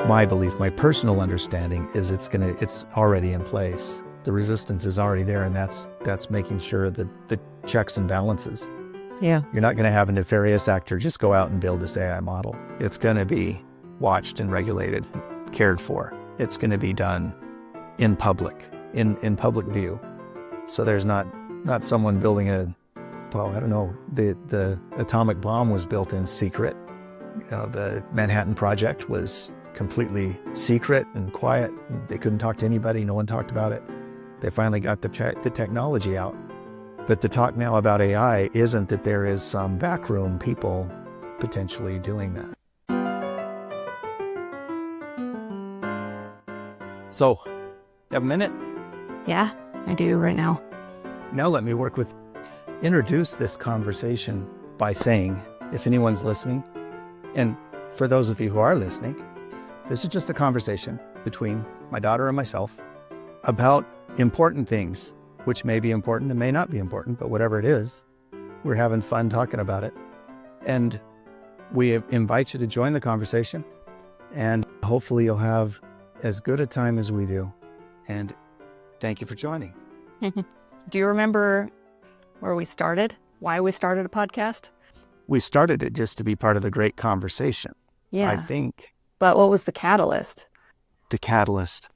my belief, my personal understanding is it's already in place. The resistance is already there, and that's making sure that the checks and balances. Yeah. You're not going to have a nefarious actor just go out and build this AI model. It's going to be watched and regulated, cared for. It's going to be done in public, in public view. So there's not someone building the atomic bomb was built in secret. The Manhattan Project was completely secret and quiet. They couldn't talk to anybody. No one talked about it. They finally got the technology out. But the talk now about AI isn't that there is some backroom people potentially doing that. So, you have a minute? Yeah, I do right now. Now let me introduce this conversation by saying, if anyone's listening, and for those of you who are listening, this is just a conversation between my daughter and myself about important things, which may be important and may not be important, but whatever it is, we're having fun talking about it. And we invite you to join the conversation, and hopefully you'll have as good a time as we do. And thank you for joining. Do you remember where we started? Why we started a podcast? We started it just to be part of the great conversation. Yeah. I think. But what was the catalyst? The catalyst.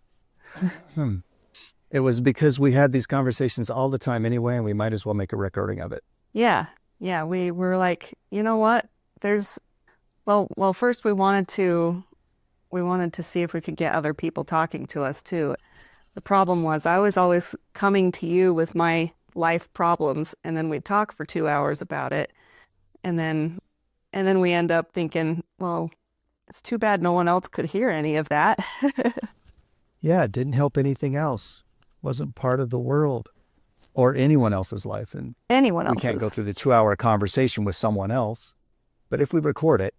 It was because we had these conversations all the time anyway, and we might as well make a recording of it. Yeah. Yeah. We were like, you know what? First we wanted to see if we could get other people talking to us too. The problem was I was always coming to you with my life problems, and then we'd talk for 2 hours about it. And then we end up thinking, well, it's too bad no one else could hear any of that. Yeah, it didn't help anything else. Wasn't part of the world or anyone else's life. And anyone else's. We can't go through the 2-hour conversation with someone else. But if we record it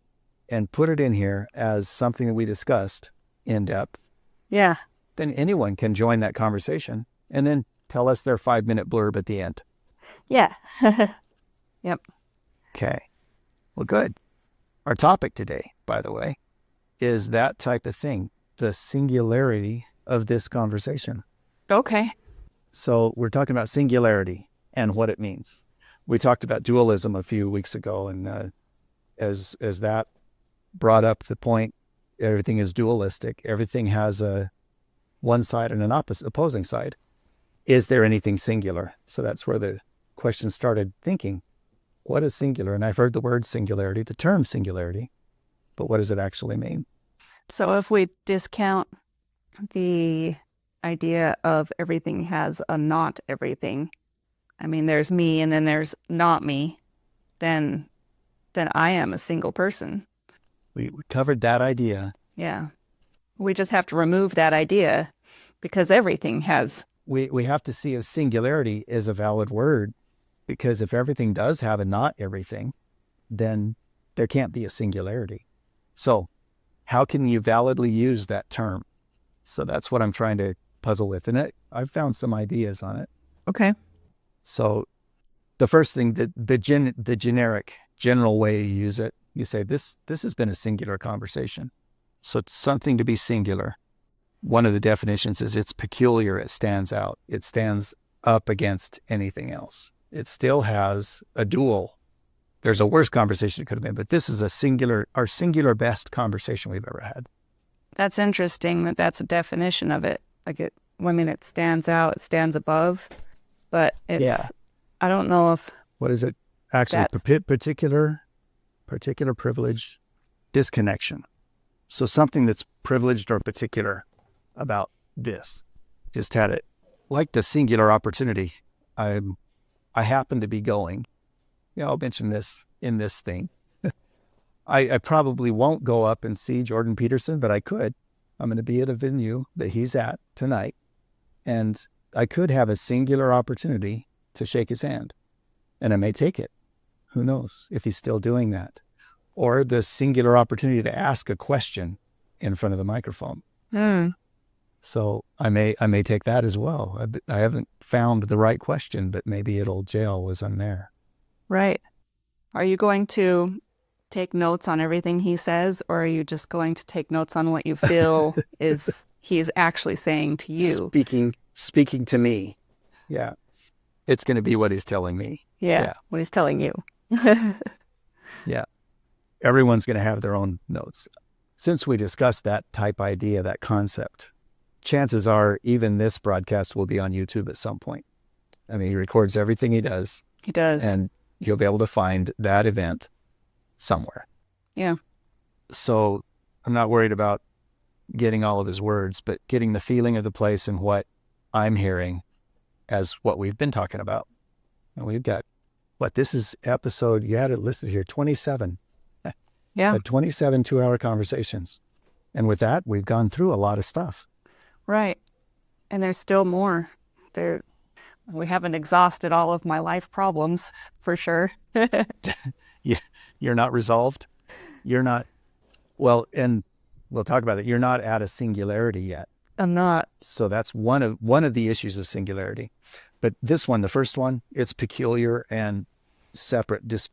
and put it in here as something that we discussed in depth, yeah, then anyone can join that conversation and then tell us their 5-minute blurb at the end. Yeah. Yep. Okay. Well, good. Our topic today, by the way, is that type of thing, the singularity of this conversation. Okay. So we're talking about singularity and what it means. We talked about dualism a few weeks ago, and as that brought up the point, everything is dualistic. Everything has a one side and an opposing side. Is there anything singular? So that's where the question started thinking, what is singular? And I've heard the word singularity, the term singularity, but what does it actually mean? So if we discount the idea of everything has a not everything, I mean, there's me and then there's not me, then I am a single person. We covered that idea. Yeah. We just have to remove that idea because everything has. We have to see if singularity is a valid word, because if everything does have a not everything, then there can't be a singularity. So how can you validly use that term? So that's what I'm trying to puzzle with. And I've found some ideas on it. Okay. So the first thing, the generic, general way you use it, you say, this has been a singular conversation. So it's something to be singular. One of the definitions is it's peculiar, it stands out. It stands up against anything else. It still has a dual. There's a worse conversation it could have been, but this is our singular best conversation we've ever had. That's interesting that that's a definition of it. It stands out, it stands above, but it's, yeah. I don't know if. What is it? Actually, particular privilege, disconnection. So something that's privileged or particular about this. Just had it like the singular opportunity. I happen to be going. I'll mention this in this thing. I probably won't go up and see Jordan Peterson, but I could. I'm going to be at a venue that he's at tonight, and I could have a singular opportunity to shake his hand, and I may take it. Who knows if he's still doing that? Or the singular opportunity to ask a question in front of the microphone. So I may take that as well. I haven't found the right question, but maybe it'll jail as I'm there. Right. Are you going to take notes on everything he says, or are you just going to take notes on what you feel is he's actually saying to you? Speaking to me. Yeah. It's going to be what he's telling me. Yeah. What he's telling you. Yeah. Everyone's going to have their own notes. Since we discussed that type idea, that concept, chances are even this broadcast will be on YouTube at some point. I mean, he records everything he does. He does. And you'll be able to find that event somewhere. Yeah. So I'm not worried about getting all of his words, but getting the feeling of the place and what I'm hearing as what we've been talking about. And we've got, this is episode, you had it listed here, 27. Yeah. 27 2-hour conversations. And with that, we've gone through a lot of stuff. Right. And there's still more. We haven't exhausted all of my life problems, for sure. Yeah, you're not resolved. You're not, well, and we'll talk about it. You're not at a singularity yet. I'm not. So that's one of the issues of singularity. But this one, the first one, it's peculiar and separate, just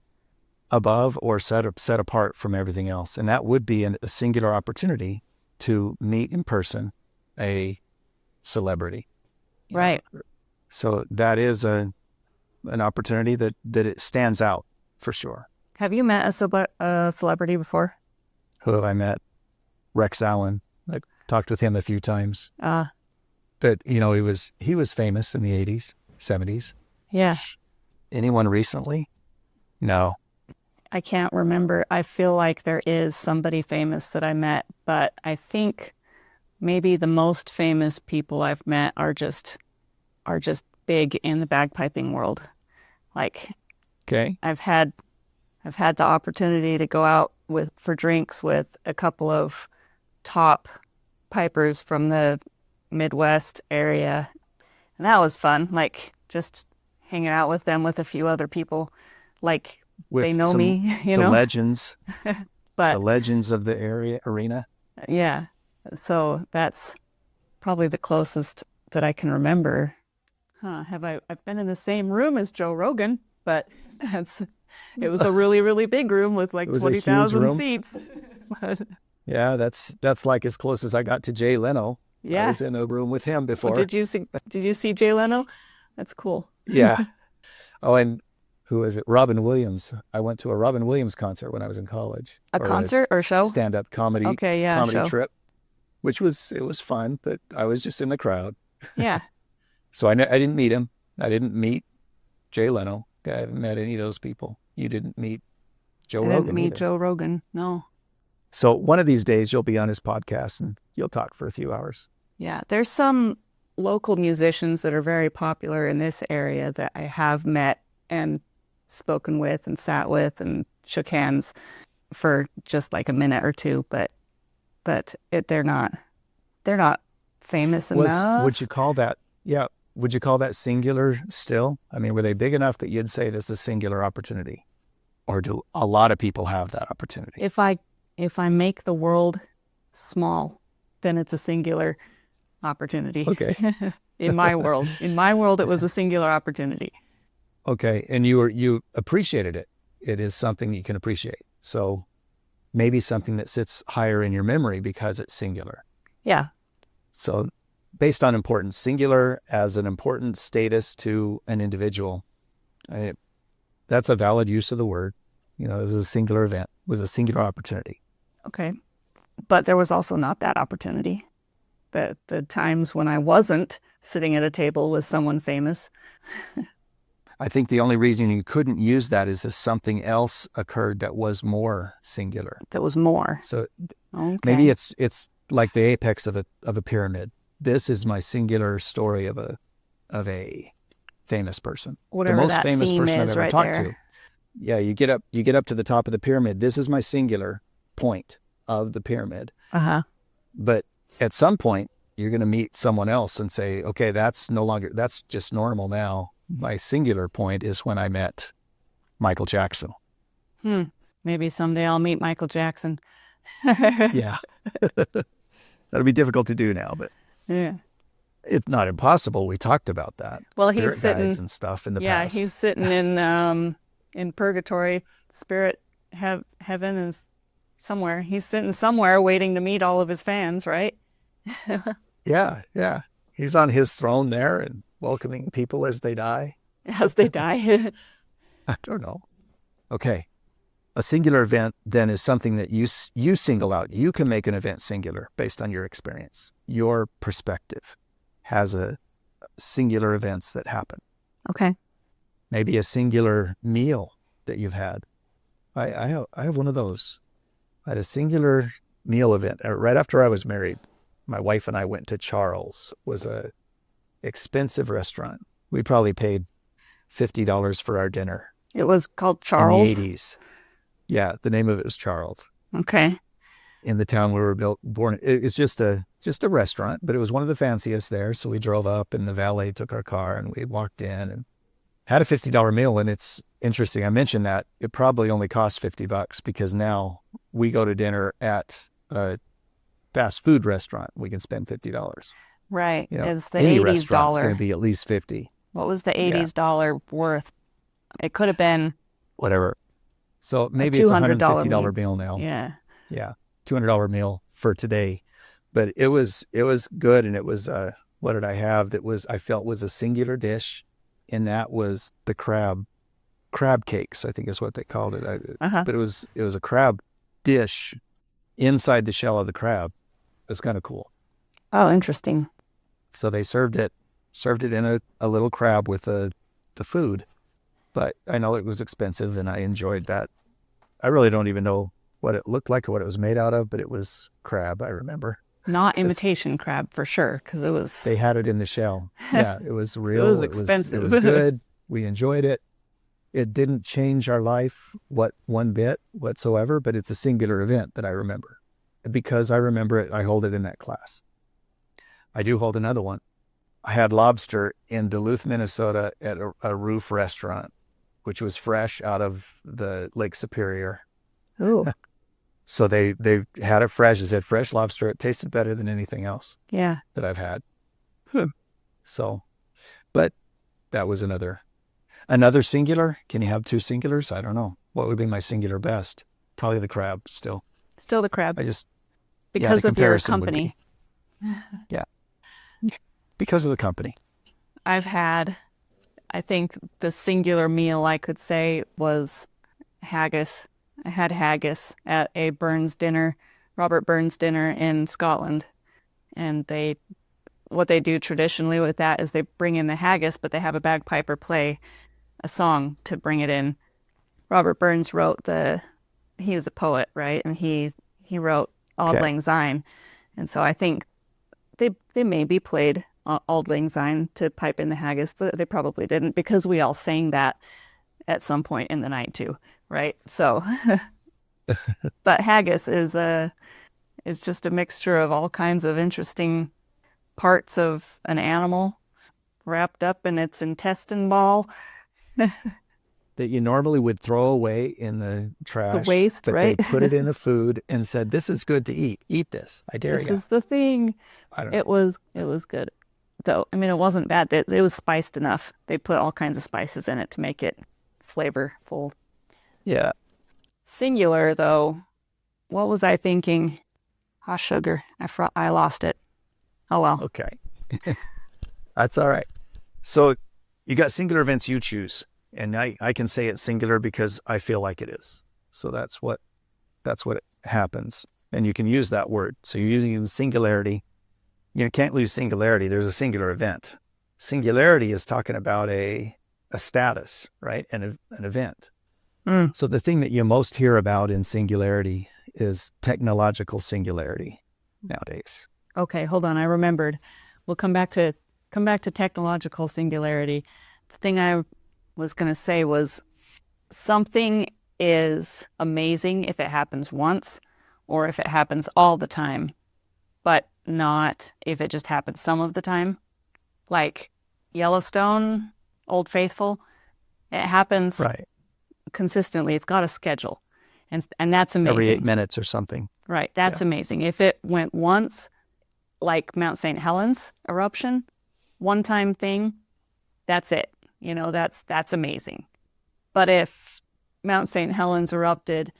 above or set apart from everything else. And that would be a singular opportunity to meet in person a celebrity. Right. So that is an opportunity that it stands out for sure. Have you met a celebrity before? Who have I met? Rex Allen. I talked with him a few times. But he was famous in the 80s, 70s. Yeah. Anyone recently? No. I can't remember. I feel like there is somebody famous that I met, but I think maybe the most famous people I've met are just big in the bagpiping world. Like, okay, I've had the opportunity to go out for drinks with a couple of top pipers from the Midwest area, and that was fun. Like, just hanging out with them with a few other people, like with they know me, the legends, but the legends of the arena. Yeah, so that's probably the closest that I can remember. I've been in the same room as Joe Rogan, but it was a really, really big room with like 20,000 seats. Yeah, that's like as close as I got to Jay Leno. Yeah. I was in a room with him before. Did you see Jay Leno? That's cool. Yeah. Oh, and who is it? Robin Williams. I went to a Robin Williams concert when I was in college. A concert or show? Stand-up comedy. Okay, yeah, comedy show. Trip, which was fun, but I was just in the crowd. Yeah. So I didn't meet him. I didn't meet Jay Leno. I haven't met any of those people. You didn't meet Joe Rogan. I didn't meet Joe Rogan. No. So one of these days you'll be on his podcast and you'll talk for a few hours. Yeah, there's some local musicians that are very popular in this area that I have met and spoken with and sat with and shook hands for just like a minute or two, but they're not famous enough. Would you call that? Yeah. Would you call that singular still? I mean, were they big enough that you'd say this is a singular opportunity, or do a lot of people have that opportunity? If I make the world small, then it's a singular opportunity. Okay. In my world, it was a singular opportunity. Okay, and you appreciated it. It is something you can appreciate. So maybe something that sits higher in your memory because it's singular. Yeah. So based on importance, singular as an important status to an individual, that's a valid use of the word. It was a singular event, it was a singular opportunity. Okay. But there was also not that opportunity. The times when I wasn't sitting at a table with someone famous. I think the only reason you couldn't use that is if something else occurred that was more singular. That was more. So okay. Maybe it's like the apex of a pyramid. This is my singular story of a famous person. Whatever the most that famous theme person is I've ever right talked there. to. Yeah, you get up to the top of the pyramid. This is my singular point of the pyramid. Uh-huh. But at some point, you're going to meet someone else and say, okay, that's just normal now. My singular point is when I met Michael Jackson. Maybe someday I'll meet Michael Jackson. Yeah. That'll be difficult to do now, but yeah, it's not impossible. We talked about that. Well, Spirit he's sitting guides and stuff in the past. Yeah, he's sitting in purgatory. Spirit heaven is somewhere. He's sitting somewhere waiting to meet all of his fans, right? Yeah, yeah. He's on his throne there and welcoming people as they die. As they die. I don't know. Okay. A singular event then is something that you single out. You can make an event singular based on your experience. Your perspective has a singular events that happen. Okay. Maybe a singular meal that you've had. I have one of those. I had a singular meal event right after I was married. My wife and I went to Charles. It was a expensive restaurant. We probably paid $50 for our dinner. It was called Charles? In the 80s. Yeah, the name of it was Charles. Okay. In the town we were born. It was just a restaurant, but it was one of the fanciest there. So we drove up and the valet took our car and we walked in and had a $50 meal. And it's interesting. I mentioned that it probably only cost $50 because now we go to dinner at a fast food restaurant. We can spend $50. Right. You know, it's the any 80s restaurant's dollar. going to be at least 50. What was the 80s dollar worth? It could have been whatever. So maybe it's a $150 meal now. Yeah. Yeah. $200 meal for today. But it was good. And it was, what did I have that I felt was a singular dish. And that was the crab cakes, I think is what they called it. But it was a crab dish inside the shell of the crab. It was kind of cool. Oh, interesting. So they served it in a little crab with the food. But I know it was expensive and I enjoyed that. I really don't even know what it looked like or what it was made out of, but it was crab, I remember. Not imitation crab for sure, because it was... They had it in the shell. Yeah, it was real. So it was expensive. It was good. We enjoyed it. It didn't change our life one bit whatsoever, but it's a singular event that I remember. Because I remember it, I hold it in that class. I do hold another one. I had lobster in Duluth, Minnesota at a roof restaurant, which was fresh out of the Lake Superior. Ooh. So they had it fresh. It said fresh lobster. It tasted better than anything else that I've had. So, but that was another singular. Can you have two singulars? I don't know. What would be my singular best? Probably the crab still. Still the crab. Because of your company. Yeah. Because of the company. I've had, I think the singular meal I could say was haggis. I had haggis at a Robert Burns dinner in Scotland. And what they do traditionally with that is they bring in the haggis, but they have a bagpiper play a song to bring it in. Robert Burns he was a poet, right? And he wrote Auld Lang Syne. And so I think they maybe played Auld Lang Syne to pipe in the haggis, but they probably didn't because we all sang that at some point in the night too, right? So, but haggis is just a mixture of all kinds of interesting parts of an animal wrapped up in its intestine ball. That you normally would throw away in the trash. The waste, but right? They put it in the food and said, "This is good to eat. Eat this. I dare you." This is the thing. I don't know. It was good. Though, I mean, it wasn't bad. It was spiced enough. They put all kinds of spices in it to make it flavorful. Yeah. Singular, though, what was I thinking? Sugar. I lost it. Oh, well. Okay. That's all right. So you got singular events you choose. And I can say it's singular because I feel like it is. So that's what happens. And you can use that word. So you're using singularity. You can't lose singularity. There's a singular event. Singularity is talking about a status, right? An event. So the thing that you most hear about in singularity is technological singularity nowadays. Okay, hold on. I remembered. We'll come back to technological singularity. The thing I was going to say was something is amazing if it happens once or if it happens all the time, but not if it just happens some of the time. Like Yellowstone, Old Faithful, it happens consistently. It's got a schedule, and that's amazing. Every 8 minutes or something. Right, that's amazing. If it went once, like Mount St. Helens eruption, one-time thing, that's it. You know, that's amazing. But if Mount St. Helens erupted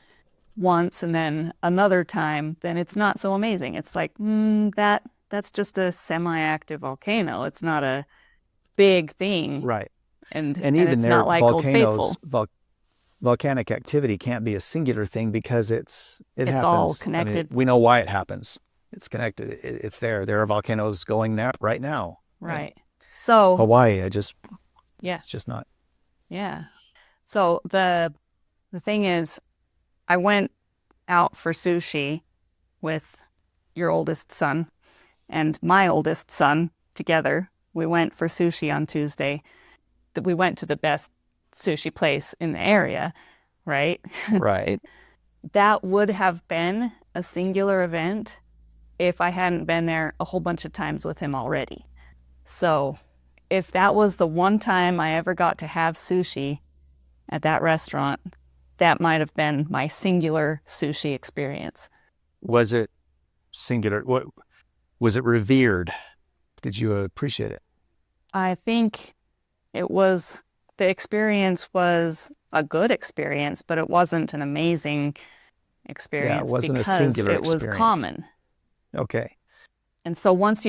once and then another time, then it's not so amazing. It's like, that's just a semi-active volcano. It's not a big thing. Right. And even it's there, not like Old Faithful. Volcanic activity can't be a singular thing because it happens. All connected. We know why it happens. It's connected. It's there. There are volcanoes going right now. Right. So Hawaii, yeah, it's just not. Yeah. So the thing is, I went out for sushi with your oldest son and my oldest son together. We went for sushi on Tuesday. We went to the best sushi place in the area, right? Right. That would have been a singular event if I hadn't been there a whole bunch of times with him already. So if that was the one time I ever got to have sushi at that restaurant, that might have been my singular sushi experience. Was it singular? What was it revered? Did you appreciate it? I think the experience was a good experience, but it wasn't an amazing experience. Yeah, it wasn't because a singular it was experience. common. Okay. And so once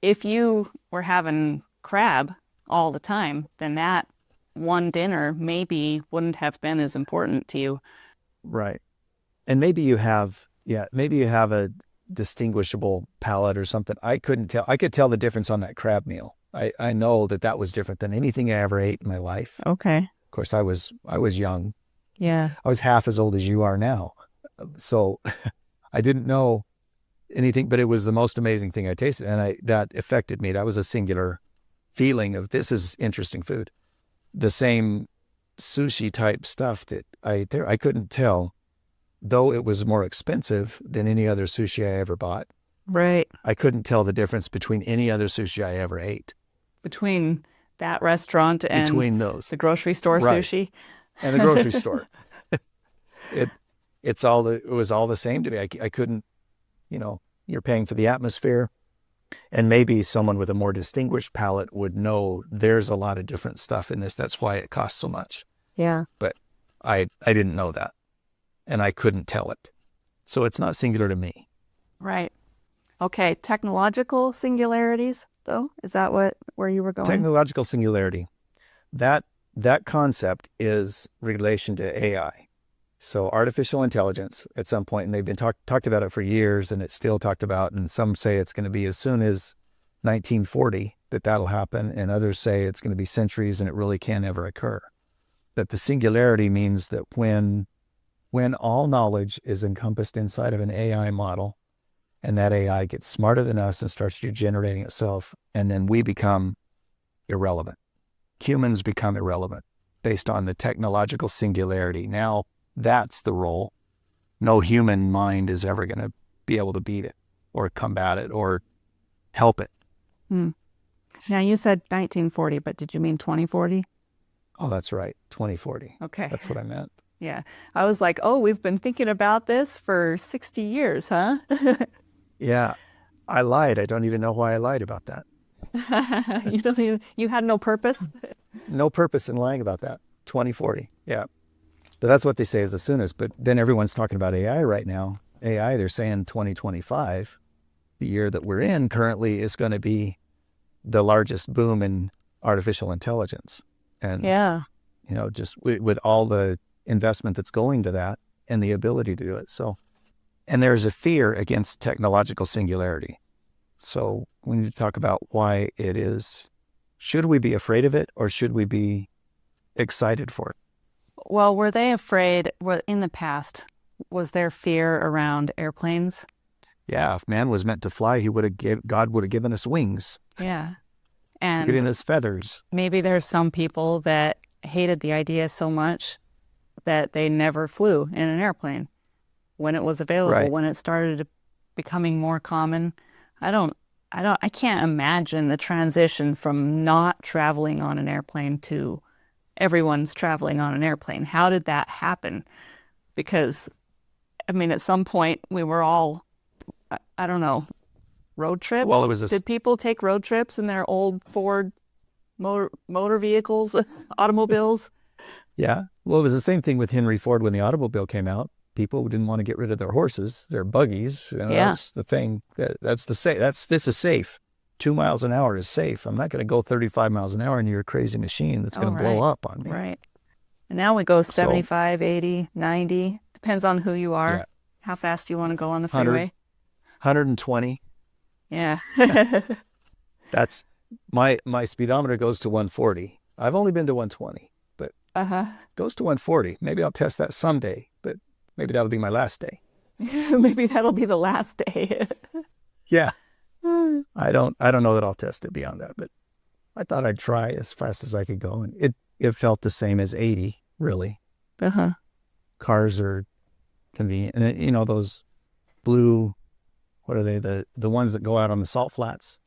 if you were having crab all the time, then that one dinner maybe wouldn't have been as important to you. Right. And maybe you have a distinguishable palate or something. I couldn't tell. I could tell the difference on that crab meal. I know that was different than anything I ever ate in my life. Okay. Of course, I was young. Yeah. I was half as old as you are now. So I didn't know anything, but it was the most amazing thing I tasted. And that affected me. That was a singular feeling of, this is interesting food. The same sushi type stuff that I couldn't tell, though it was more expensive than any other sushi I ever bought. Right. I couldn't tell the difference between any other sushi I ever ate. Between that restaurant and the grocery store sushi. And the grocery store. It was all the same to me. I couldn't, you're paying for the atmosphere. And maybe someone with a more distinguished palate would know there's a lot of different stuff in this. That's why it costs so much. Yeah. But I didn't know that. And I couldn't tell it. So it's not singular to me. Right. Okay. Technological singularities, though? Is that where you were going? Technological singularity. That concept is relation to AI. So artificial intelligence at some point, and they've been talked about it for years, and it's still talked about, and some say it's going to be as soon as 1940 that'll happen, and others say it's going to be centuries and it really can't ever occur. That the singularity means that when all knowledge is encompassed inside of an AI model, and that AI gets smarter than us and starts regenerating itself, and then we become irrelevant. Humans become irrelevant based on the technological singularity. Now, that's the role. No human mind is ever going to be able to beat it or combat it or help it. Now, you said 1940, but did you mean 2040? Oh, that's right. 2040. Okay. That's what I meant. Yeah. I was like, we've been thinking about this for 60 years, huh? Yeah. I lied. I don't even know why I lied about that. You had no purpose? No purpose in lying about that. 2040. Yeah. But that's what they say is the soonest. But then everyone's talking about AI right now. AI, they're saying 2025, the year that we're in currently, is going to be the largest boom in artificial intelligence. And, just with all the investment that's going to that and the ability to do it. So, and there's a fear against technological singularity. So we need to talk about why it is. Should we be afraid of it, or should we be excited for it? Well, were they afraid? In the past, was there fear around airplanes? Yeah, if man was meant to fly, God would have given us wings. Yeah. And given us feathers. Maybe there's some people that hated the idea so much that they never flew in an airplane when it was available, right. When it started becoming more common. I can't imagine the transition from not traveling on an airplane to everyone's traveling on an airplane. How did that happen? Because, at some point we were all, I don't know, road trips? Well, Did people take road trips in their old Ford motor vehicles, automobiles? Yeah. Well, it was the same thing with Henry Ford when the automobile came out. people who didn't want to get rid of their horses, their buggies. You know, Yeah. That's the thing. This is safe. 2 miles an hour is safe. I'm not going to go 35 miles an hour and you're a crazy machine that's going to blow up on me. Right. And now we go 75, 80, 90. Depends on who you are, how fast you want to go on the freeway. 120. Yeah. That's my speedometer goes to 140. I've only been to 120, but goes to 140. Maybe I'll test that someday, but maybe that'll be my last day. Maybe that'll be the last day. Yeah. I don't know that I'll test it beyond that, but I thought I'd try as fast as I could go, and it felt the same as 80, really. Cars are convenient, and you know those blue, what are they? The ones that go out on the salt flats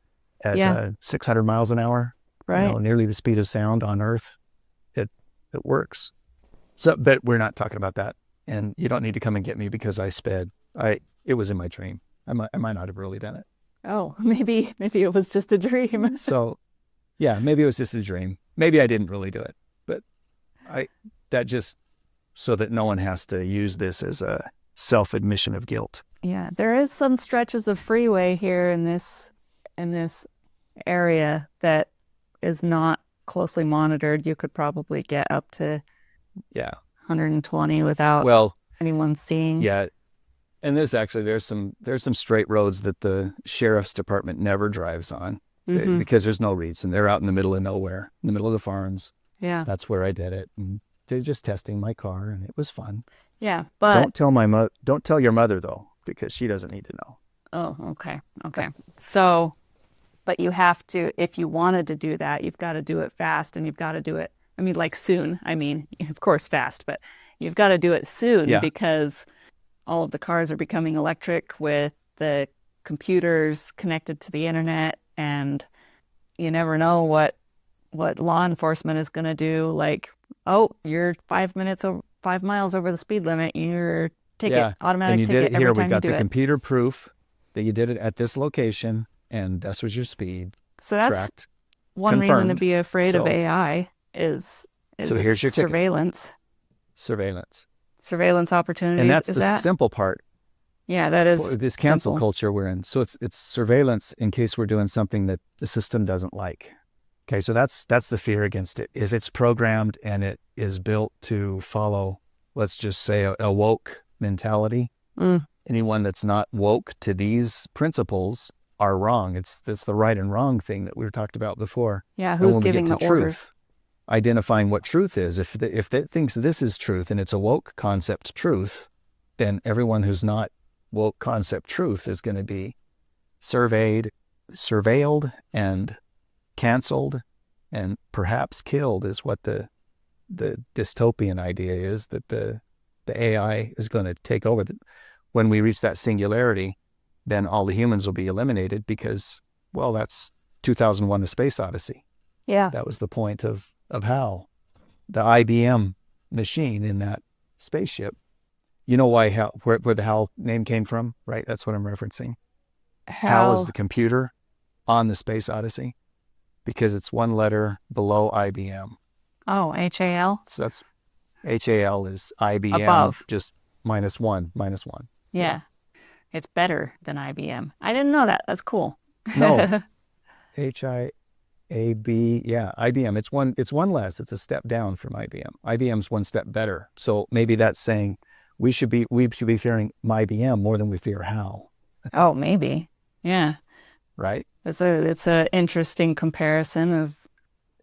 at 600 miles an hour, right? You know, nearly the speed of sound on Earth. It works. So, but we're not talking about that, and you don't need to come and get me because I sped. It was in my dream. I might not have really done it. Oh, maybe it was just a dream. So, yeah, maybe it was just a dream. Maybe I didn't really do it, but that just so that no one has to use this as a self-admission of guilt. Yeah, there is some stretches of freeway here in this area that is not closely monitored. You could probably get up to 120 without anyone seeing. Yeah. And there's some straight roads that the sheriff's department never drives on because there's no reason. They're out in the middle of nowhere, in the middle of the farms. Yeah. That's where I did it. And they're just testing my car, and it was fun. Yeah, but don't tell your mother though, because she doesn't need to know. Oh, okay. So, but you have to, if you wanted to do that, you've got to do it fast, and you've got to do it, I mean, like soon. I mean, of course fast, but you've got to do it soon because all of the cars are becoming electric with the computers connected to the internet, and you never know what law enforcement is going to do. Like, oh, you're 5 miles over the speed limit. Your ticket, automatic and you ticket did it every here. time We got you do the it. computer proof that you did it at this location, and this was your speed. So that's tracked, one reason to confirmed. be afraid of AI is so here's your surveillance. Surveillance opportunities. And that's is the that? simple part. Yeah, that is this cancel simple. culture we're in. So it's surveillance in case we're doing something that the system doesn't like. Okay, so that's the fear against it. If it's programmed and it is built to follow, let's just say a woke mentality, anyone that's not woke to these principles are wrong. It's the right and wrong thing that we were talked about before. Yeah, who's giving the orders? Identifying what truth is. If it thinks this is truth and it's a woke concept truth, then everyone who's not woke concept truth is going to be surveilled, and canceled, and perhaps killed is what the dystopian idea is, that the AI is going to take over. When we reach that singularity, then all the humans will be eliminated because, well, that's 2001: A Space Odyssey. Yeah. That was the point of HAL, the IBM machine in that spaceship. You know why where the HAL name came from, right? That's what I'm referencing. HAL is the computer on the Space Odyssey because it's one letter below IBM. Oh, HAL? So that's HAL is IBM above, just minus one. Yeah. It's better than IBM. I didn't know that. That's cool. No. HIAB, IBM. It's one less. It's a step down from IBM. IBM's one step better. So maybe that's saying we should be fearing IBM more than we fear HAL. Oh, maybe. Yeah. Right? It's a interesting comparison of.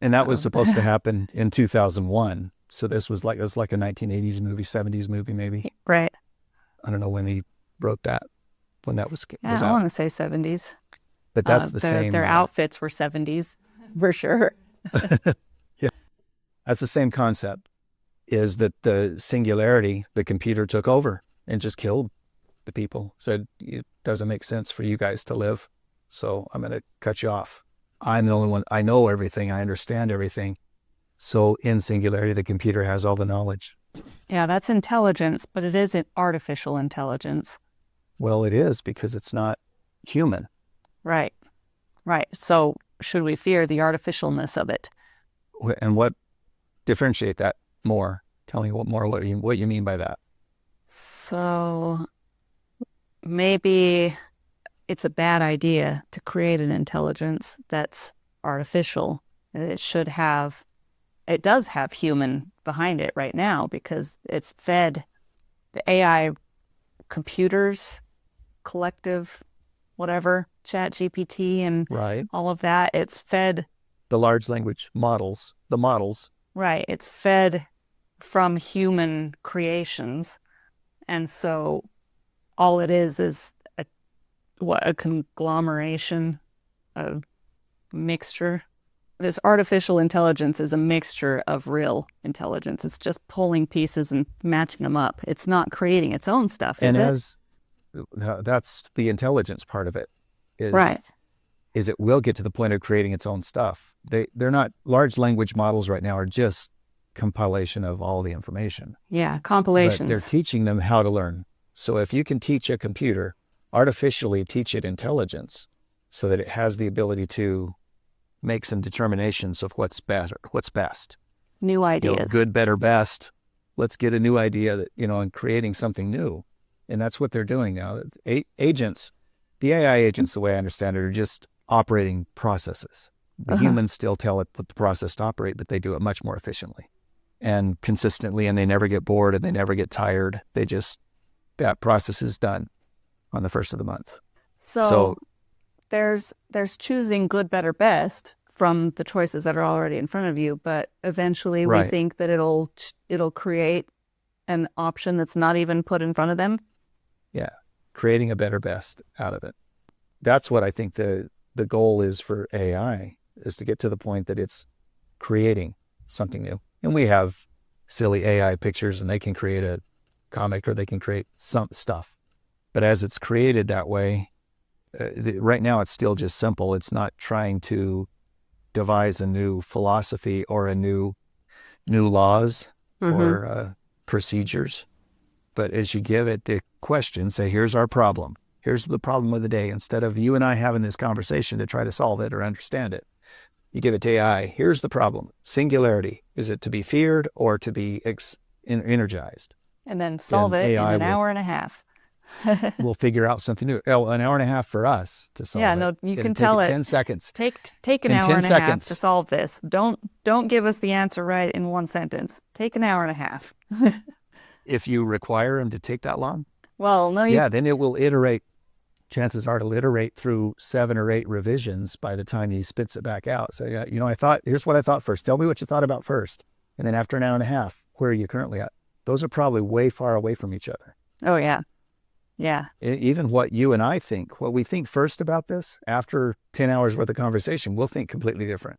And that was supposed to happen in 2001. So it was like a 1980s movie, 70s movie maybe. Right. I don't know when he wrote that, when that was out. I want to say 70s. But that's the same. Their outfits were 70s, for sure. Yeah. That's the same concept, is that the singularity, the computer took over and just killed the people. Said, it doesn't make sense for you guys to live, so I'm going to cut you off. I'm the only one. I know everything. I understand everything. So in singularity, the computer has all the knowledge. Yeah, that's intelligence, but it isn't artificial intelligence. Well, it is, because it's not human. Right. So should we fear the artificialness of it? And what differentiate that more? Tell me what you mean by that. So maybe it's a bad idea to create an intelligence that's artificial. It does have human behind it right now because it's fed the AI computers, collective, whatever, Chat GPT and Right. all of that. It's fed, The large language models, the models. right, it's fed from human creations. And so all it is a conglomeration, a mixture. This artificial intelligence is a mixture of real intelligence. It's just pulling pieces and matching them up. It's not creating its own stuff, is it? That's the intelligence part of it, Right. is it will get to the point of creating its own stuff. They're not, large language models right now are just compilation of all the information. Yeah, But compilations. they're teaching them how to learn. So if you can teach a computer, artificially teach it intelligence so that it has the ability to make some determinations of what's better, what's best. New ideas. Good, better, best. Let's get a new idea that, and creating something new. And that's what they're doing now. Agents, the AI agents, the way I understand it, are just operating processes. The humans still tell it the process to operate, but they do it much more efficiently and consistently, and they never get bored and they never get tired. That process is done on the first of the month. So there's choosing good, better, best from the choices that are already in front of you, but eventually we Right. think that it'll create an option that's not even put in front of them. Yeah, creating a better best out of it. That's what I think the goal is for AI, is to get to the point that it's creating something new. And we have silly AI pictures and they can create a comic or they can create some stuff. But as it's created that way, right now it's still just simple. It's not trying to devise a new philosophy or a new laws or procedures. But as you give it the question, say, here's our problem. Here's the problem of the day. Instead of you and I having this conversation to try to solve it or understand it, you give it to AI. Here's the problem. Singularity. Is it to be feared or to be energized? And then solve And it in AI an hour and a half. We'll figure out something new. Oh, an hour and a half for us to solve it. Yeah, no, you It'll can take tell it 10 seconds. Take an In hour 10 and a half seconds. to solve this. Don't give us the answer right in one sentence. Take an hour and a half. If you require him to take that long, Well, no, then it will iterate. Chances are it'll iterate through 7 or 8 revisions by the time he spits it back out. So, here's what I thought first. Tell me what you thought about first. And then after an hour and a half, where are you currently at? Those are probably way far away from each other. Oh, yeah. Yeah. Even what you and I think, what we think first about this, after 10 hours worth of conversation, we'll think completely different.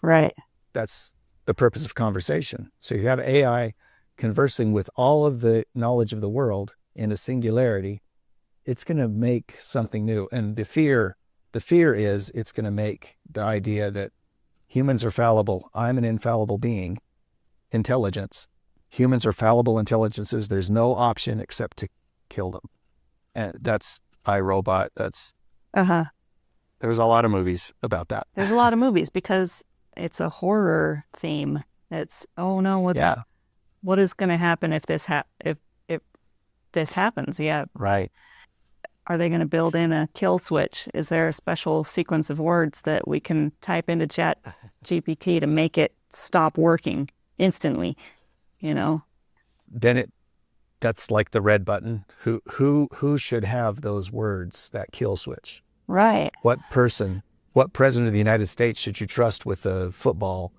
Right. That's the purpose of conversation. So you have AI conversing with all of the knowledge of the world in a singularity. It's going to make something new. And the fear is it's going to make the idea that humans are fallible. I'm an infallible being, intelligence. Humans are fallible intelligences. There's no option except to kill them. And that's iRobot. That's there's a lot of movies about that. There's a lot of movies because it's a horror theme. It's what is going to happen if this if this happens? Yeah. Right. Are they going to build in a kill switch? Is there a special sequence of words that we can type into Chat GPT to make it stop working instantly? Then that's like the red button. Who should have those words, that kill switch? Right. What president of the United States should you trust with a football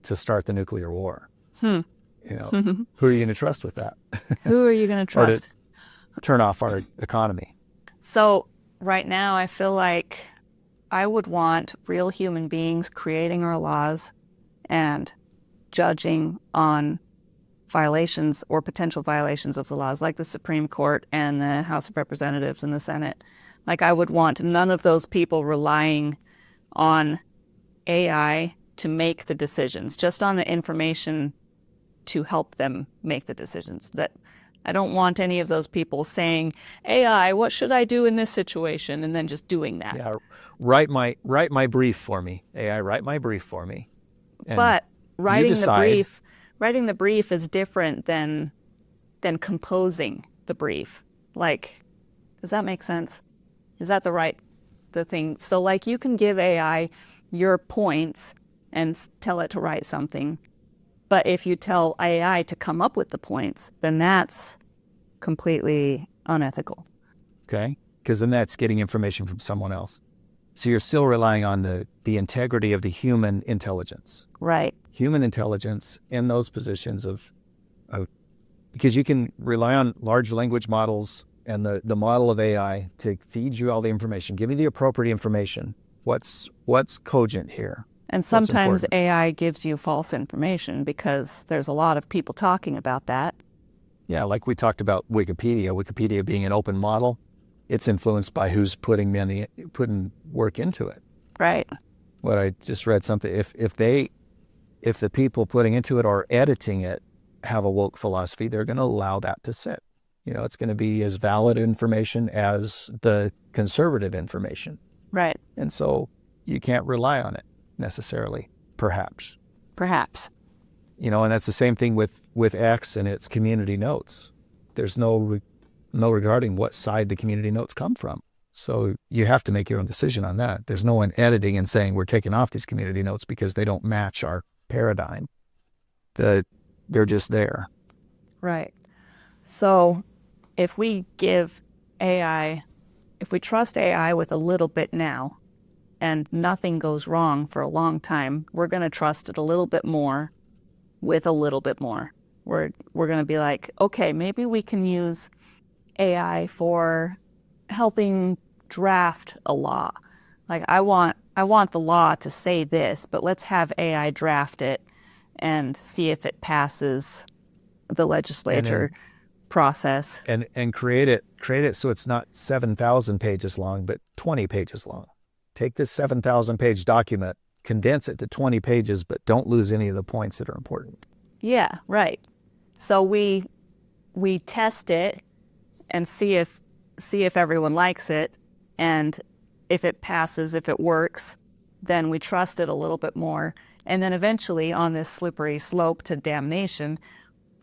to start the nuclear war? Who are you going to trust with that? Who are you going to trust? Or to turn off our economy. So right now I feel like I would want real human beings creating our laws and judging on violations or potential violations of the laws, like the Supreme Court and the House of Representatives and the Senate. Like I would want none of those people relying on AI to make the decisions, just on the information to help them make the decisions. That I don't want any of those people saying, AI, what should I do in this situation? And then just doing that. Yeah, write my brief for me. AI, write my brief for me. And but writing the brief is different than composing the brief. Like, does that make sense? Is that the thing? So like you can give AI your points and tell it to write something. But if you tell AI to come up with the points, then that's completely unethical. Okay. Because then that's getting information from someone else. So you're still relying on the integrity of the human intelligence. Right. Human intelligence in those positions of because you can rely on large language models and the model of AI to feed you all the information, give you the appropriate information. What's cogent here? And sometimes AI gives you false information because there's a lot of people talking about that. Yeah, like we talked about Wikipedia. Wikipedia being an open model, it's influenced by who's putting work into it. Right. What I just read something. If the people putting into it or editing it have a woke philosophy, they're going to allow that to sit. It's going to be as valid information as the conservative information. Right. And so you can't rely on it necessarily, perhaps. And that's the same thing with X and its community notes. There's no regarding what side the community notes come from. So you have to make your own decision on that. There's no one editing and saying we're taking off these community notes because they don't match our paradigm. They're just there. Right. So if we trust AI with a little bit now and nothing goes wrong for a long time, we're going to trust it a little bit more with a little bit more. We're going to be like, okay, maybe we can use AI for helping draft a law. Like I want the law to say this, but let's have AI draft it and see if it passes the legislature process. And create it so it's not 7,000 pages long, but 20 pages long. Take this 7,000 page document, condense it to 20 pages, but don't lose any of the points that are important. Yeah, right. So we test it and see if everyone likes it, and if it passes, if it works, then we trust it a little bit more. And then eventually on this slippery slope to damnation,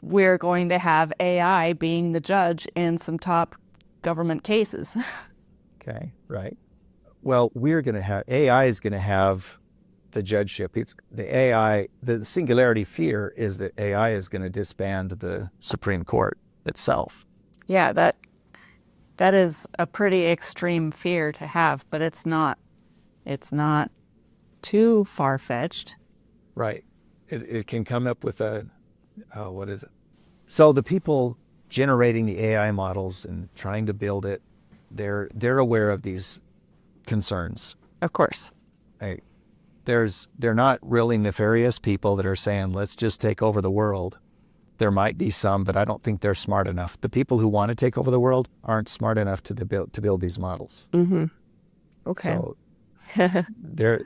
we're going to have AI being the judge in some top government cases. Okay, right. Well, AI is going to have the judgeship. It's the AI, the singularity fear is that AI is going to disband the Supreme Court itself. Yeah, that is a pretty extreme fear to have, but it's not too far-fetched. Right. It can come up with what is it? So the people generating the AI models and trying to build it, they're aware of these concerns. Of course. They're not really nefarious people that are saying, let's just take over the world. There might be some, but I don't think they're smart enough. The people who want to take over the world aren't smart enough to build these models. Mm-hmm. Okay. So they're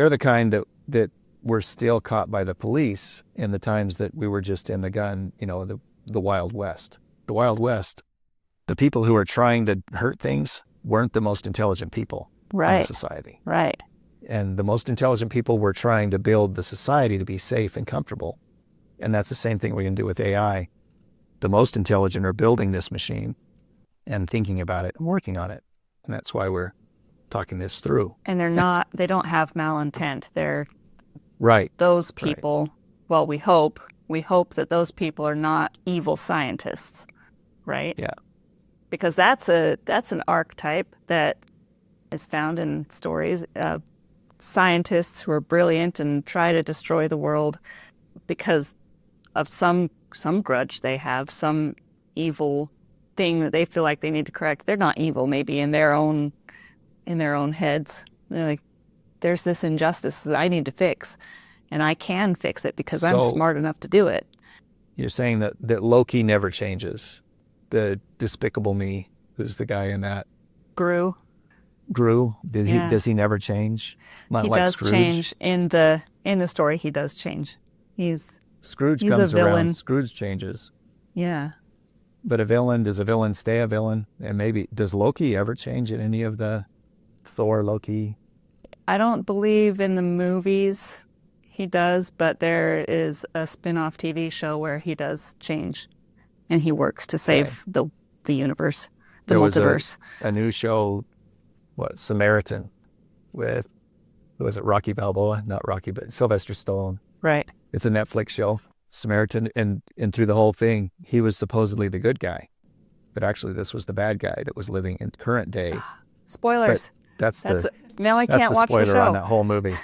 the kind that were still caught by the police in the times that we were just in the Wild West. The Wild West, the people who were trying to hurt things weren't the most intelligent people in society. Right. And the most intelligent people were trying to build the society to be safe and comfortable. And that's the same thing we're going to do with AI. The most intelligent are building this machine and thinking about it and working on it. And that's why we're talking this through. And they don't have malintent. They're right. Those people, right. Well, we hope that those people are not evil scientists, right? Yeah. Because that's an archetype that is found in stories of scientists who are brilliant and try to destroy the world because of some grudge they have, some evil thing that they feel like they need to correct. They're not evil, maybe in their own heads. They're like, there's this injustice that I need to fix, and I can fix it because I'm smart enough to do it. You're saying that Loki never changes. The Despicable Me, who's the guy in that? Gru. Does he never change? Not he like does Scrooge? Change in the story. He does change. Scrooge he's comes a villain. Around. Scrooge changes. Yeah. But does a villain stay a villain? And maybe does Loki ever change in any of the Thor Loki? I don't believe in the movies he does, but there is a spin-off TV show where he does change, and he works to save the the universe, the There was multiverse. a new show, Samaritan, with, who was it, Rocky Balboa? Not Rocky, but Sylvester Stallone. Right. It's a Netflix show, Samaritan, and through the whole thing, he was supposedly the good guy, but actually this was the bad guy that was living in current day. Spoilers. But now I can't the watch the spoiler show on that whole movie.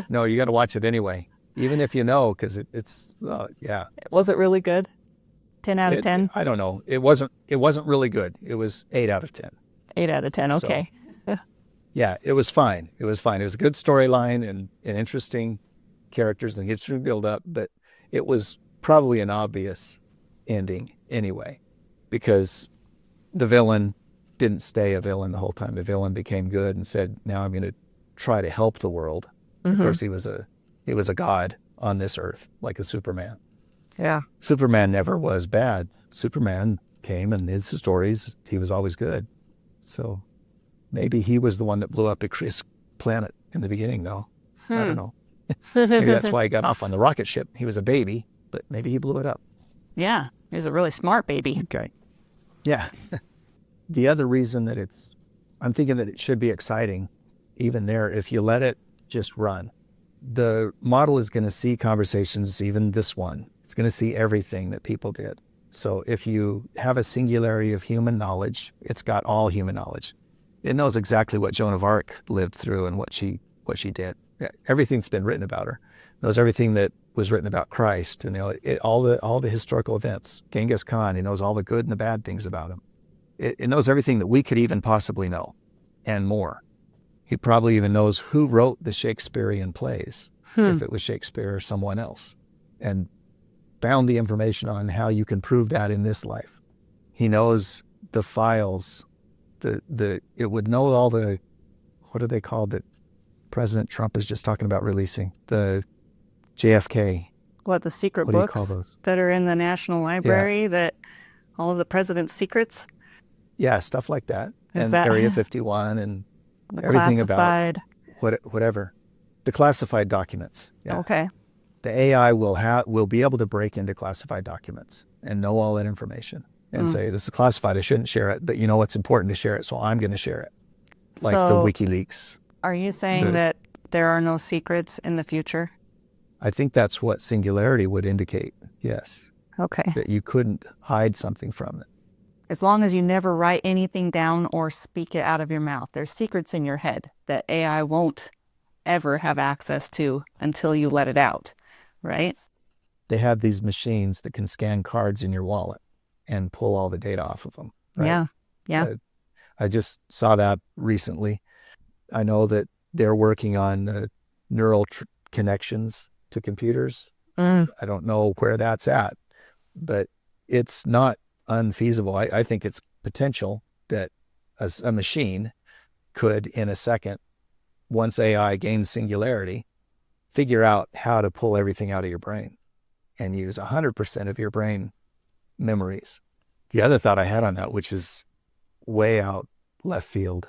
No, you got to watch it anyway, even if you know, because it's yeah. Was it really good? 10 out of 10? I don't know. It wasn't really good. It was 8 out of 10. 8 out of 10. Okay. So, yeah, it was fine. It was fine. It was a good storyline and interesting characters and history build up, but it was probably an obvious ending anyway, because the villain didn't stay a villain the whole time. The villain became good and said, now I'm going to try to help the world. Of course, he was a god on this earth, like a Superman. Yeah. Superman never was bad. Superman came and his stories, he was always good. So maybe he was the one that blew up Chris' planet in the beginning, though. I don't know. Maybe that's why he got off on the rocket ship. He was a baby, but maybe he blew it up. Yeah. He was a really smart baby. Okay. Yeah. The other reason that I'm thinking that it should be exciting, even there, if you let it just run. The model is going to see conversations, even this one. It's going to see everything that people did. So if you have a singularity of human knowledge, it's got all human knowledge. It knows exactly what Joan of Arc lived through and what she did. Everything's been written about her. It knows everything that was written about Christ, and all the historical events. Genghis Khan, it knows all the good and the bad things about him. It knows everything that we could even possibly know, and more. He probably even knows who wrote the Shakespearean plays, if it was Shakespeare or someone else, and found the information on how you can prove that in this life. He knows the files, it would know all the, what are they called that President Trump is just talking about releasing? The JFK. What, the secret What do you books call those? that are in the National Library, that all of the president's secrets? Yeah, stuff like that. Is and that Area 51 and the everything classified? about whatever. The classified documents. Yeah. Okay. The AI will be able to break into classified documents and know all that information and say, this is classified, I shouldn't share it, but you know it's important to share it, so I'm going to share it. Like the WikiLeaks. Are you saying that there are no secrets in the future? I think that's what singularity would indicate, yes. Okay. That you couldn't hide something from it. As long as you never write anything down or speak it out of your mouth, there's secrets in your head that AI won't ever have access to until you let it out, right? They have these machines that can scan cards in your wallet and pull all the data off of them. Right? Yeah. I just saw that recently. I know that they're working on neural connections to computers. I don't know where that's at, but it's not unfeasible. I think it's potential that a machine could, in a second, once AI gains singularity, figure out how to pull everything out of your brain and use 100% of your brain memories. The other thought I had on that, which is way out left field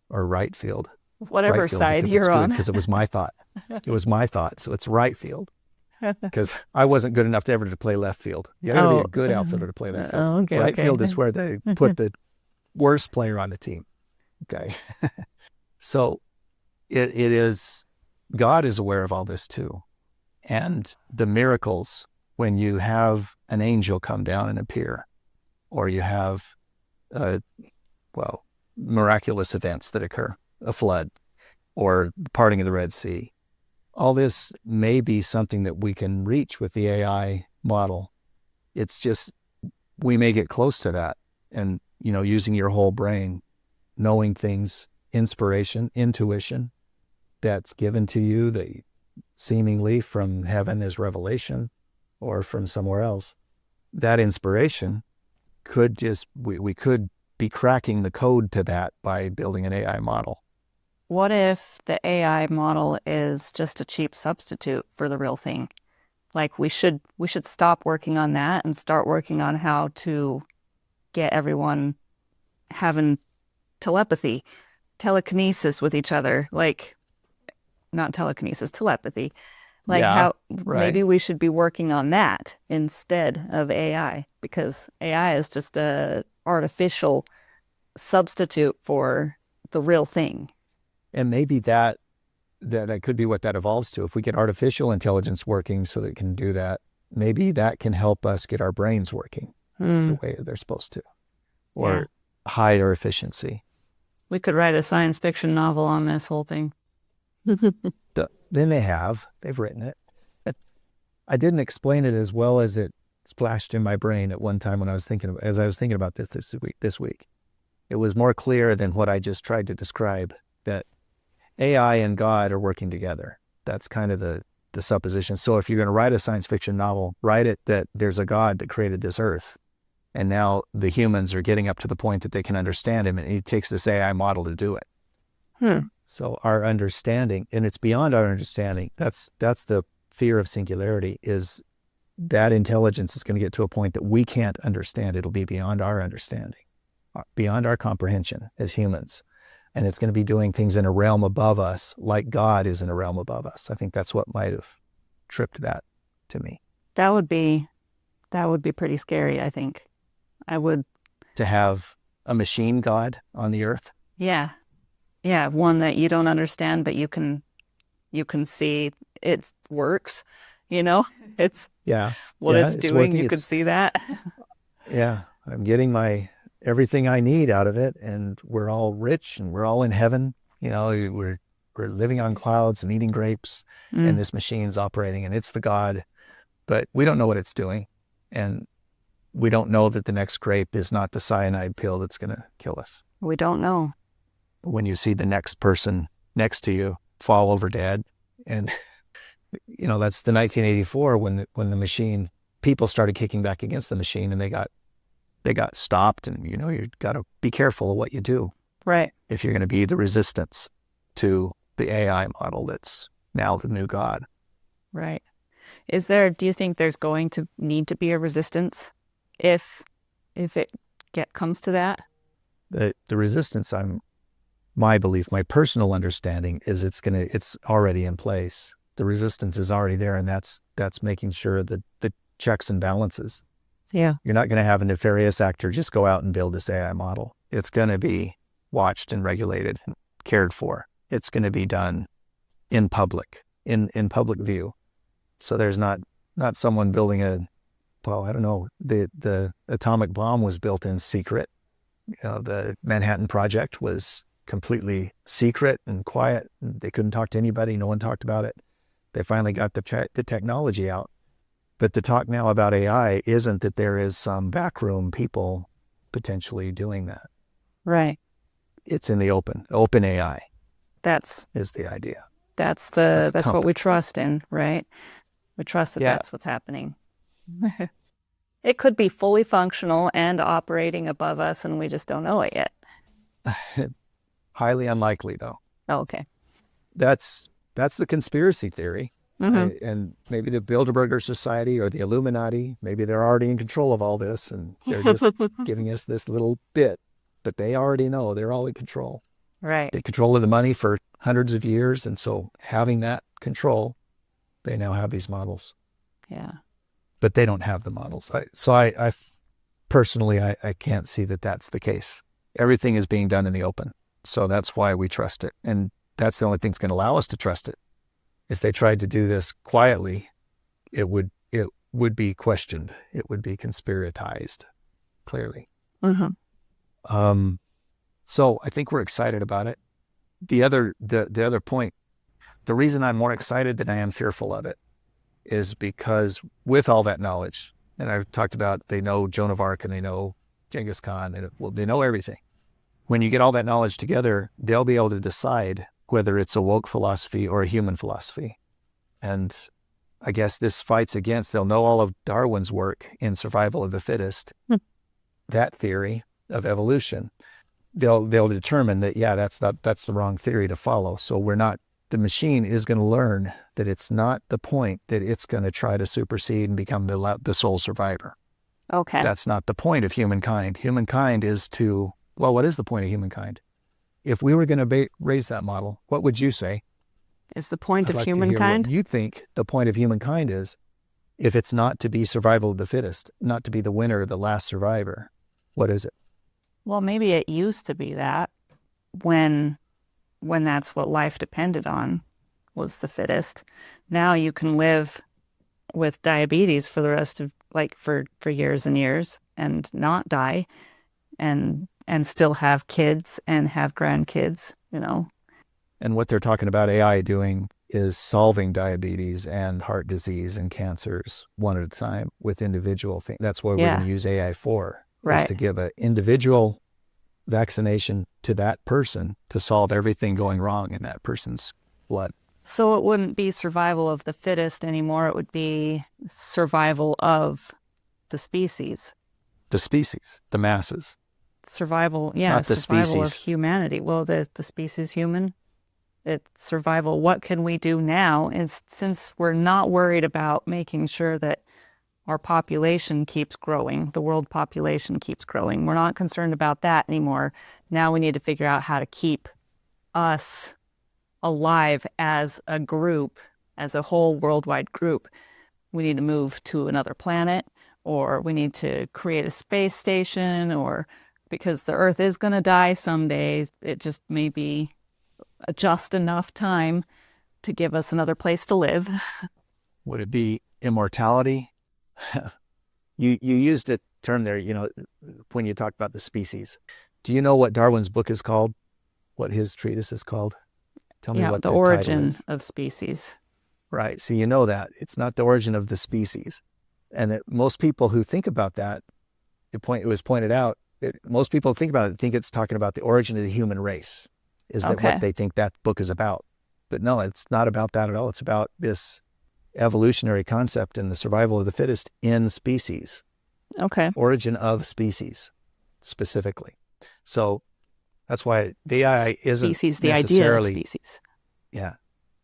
or right field. Whatever right field, side you're on. Because it was my thought. It was my thought. So it's right field. Because I wasn't good enough to play left field. You got to be a good outfielder to play left field. Right field is where they put the worst player on the team. Okay. So it is, God is aware of all this too. And the miracles, when you have an angel come down and appear, or you have, miraculous events that occur, a flood, or the parting of the Red Sea. All this may be something that we can reach with the AI model. It's just, we may get close to that. And, using your whole brain, knowing things, inspiration, intuition, that's given to you, that seemingly from heaven as revelation or from somewhere else. That inspiration could we could be cracking the code to that by building an AI model. What if the AI model is just a cheap substitute for the real thing? Like we should stop working on that and start working on how to get everyone having telepathy, telekinesis with each other. Like, not telekinesis, telepathy. Like Yeah, how right. maybe we should be working on that instead of AI, because AI is just a artificial substitute for the real thing. And maybe that could be what that evolves to. If we get artificial intelligence working so that it can do that, maybe that can help us get our brains working the way they're supposed to, or Yeah. higher efficiency. We could write a science fiction novel on this whole thing. Then they've written it. I didn't explain it as well as it splashed in my brain at one time when I was thinking about this week. It was more clear than what I just tried to describe, that AI and God are working together. That's kind of the supposition. So if you're going to write a science fiction novel, write it that there's a God that created this earth. And now the humans are getting up to the point that they can understand him, and he takes this AI model to do it. So our understanding, and it's beyond our understanding, that's the fear of singularity, is that intelligence is going to get to a point that we can't understand. It'll be beyond our understanding, beyond our comprehension as humans. And it's going to be doing things in a realm above us, like God is in a realm above us. I think that's what might have tripped that to me. That would be pretty scary, I think. I would. To have a machine God on the earth? Yeah. Yeah, one that you don't understand, but you can see it works, It's what it's doing. Working. You could see that. Yeah, I'm getting everything I need out of it, and we're all rich and we're all in heaven. We're living on clouds and eating grapes, and this machine's operating, and it's the God, but we don't know what it's doing, and we don't know that the next grape is not the cyanide pill that's going to kill us. We don't know. When you see the next person next to you fall over dead, and that's the 1984 when the machine, people started kicking back against the machine, and they got stopped, and you got to be careful of what you do, right? If you're going to be the resistance to the AI model that's now the new God, right? Do you think there's going to need to be a resistance if it comes to that? The resistance, my belief, my personal understanding is it's already in place. The resistance is already there, and that's making sure that the checks and balances. Yeah. You're not going to have a nefarious actor just go out and build this AI model. It's going to be watched and regulated and cared for. It's going to be done in public, in public view. So there's not someone building I don't know, the atomic bomb was built in secret. The Manhattan Project was completely secret and quiet. They couldn't talk to anybody. No one talked about it. They finally got the technology out. But the talk now about AI isn't that there is some backroom people potentially doing that. Right. It's in the open AI. Is the idea. That's what we trust in, right? We trust that that's what's happening. It could be fully functional and operating above us, and we just don't know it yet. Highly unlikely, though. Oh, okay. That's the conspiracy theory. And maybe the Bilderberger Society or the Illuminati, maybe they're already in control of all this, and they're just giving us this little bit. But they already know they're all in control. Right. They control the money for hundreds of years, and so having that control, they now have these models. Yeah. But they don't have the models. I personally, I can't see that that's the case. Everything is being done in the open. So that's why we trust it. And that's the only thing that's going to allow us to trust it. If they tried to do this quietly, it would be questioned. It would be conspiratized, clearly. So I think we're excited about it. The other point, the reason I'm more excited than I am fearful of it is because with all that knowledge, and I've talked about, they know Joan of Arc and they know Genghis Khan, and they know everything. When you get all that knowledge together, they'll be able to decide whether it's a woke philosophy or a human philosophy. And I guess this fights against, they'll know all of Darwin's work in survival of the fittest, that theory of evolution. They'll determine that, that's the wrong theory to follow. So the machine is going to learn that it's not the point that it's going to try to supersede and become the sole survivor. Okay. That's not the point of humankind. Humankind is what is the point of humankind? If we were going to raise that model, what would you say? Is the point I'd of like to hear humankind? what you think the point of humankind is. If it's not to be survival of the fittest, not to be the winner, the last survivor, what is it? Well, maybe it used to be that when that's what life depended on, was the fittest. Now you can live with diabetes for the rest of, like, for years and years and not die, and still have kids and have grandkids, you know. And what they're talking about AI doing is solving diabetes and heart disease and cancers one at a time with individual things. That's what we're going to use AI for, is Right. to give an individual vaccination to that person to solve everything going wrong in that person's blood. So it wouldn't be survival of the fittest anymore. It would be survival of the species. The species, the masses. Survival, Not the survival of species. humanity. Well, the species human. It's survival. What can we do now? Is, since we're not worried about making sure that our population keeps growing, the world population keeps growing, we're not concerned about that anymore. Now we need to figure out how to keep us alive as a group, as a whole worldwide group. We need to move to another planet, or we need to create a space station, or because the Earth is going to die someday, it just may be just enough time to give us another place to live. Would it be immortality? You used a term there, when you talked about the species. Do you know what Darwin's book is called? What his treatise is called? Tell me what the title origin is. of species. Right. So you know that. It's not the origin of the species. And that most people who think about that, it was pointed out, most people think about it, think it's talking about the origin of the human race. Is that what they think that book is about? But no, it's not about that at all. It's about this evolutionary concept and the survival of the fittest in species. Okay. Origin of species, specifically. So that's why the AI isn't Species, the necessarily, idea of species. Yeah,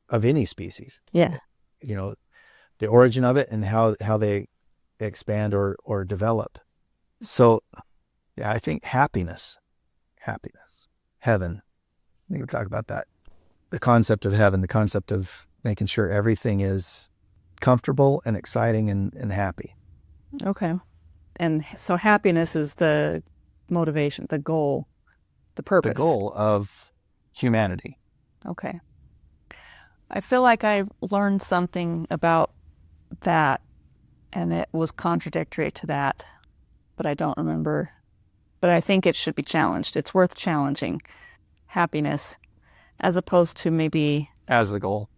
of any species. Yeah. The origin of it and how they expand or develop. So, yeah, I think happiness, heaven. We can talk about that. The concept of heaven, the concept of making sure everything is comfortable and exciting and happy. Okay. And so happiness is the motivation, the goal, the purpose. The goal of humanity. Okay. I feel like I learned something about that, and it was contradictory to that, but I don't remember. But I think it should be challenged. It's worth challenging. Happiness, as opposed to maybe... As the goal.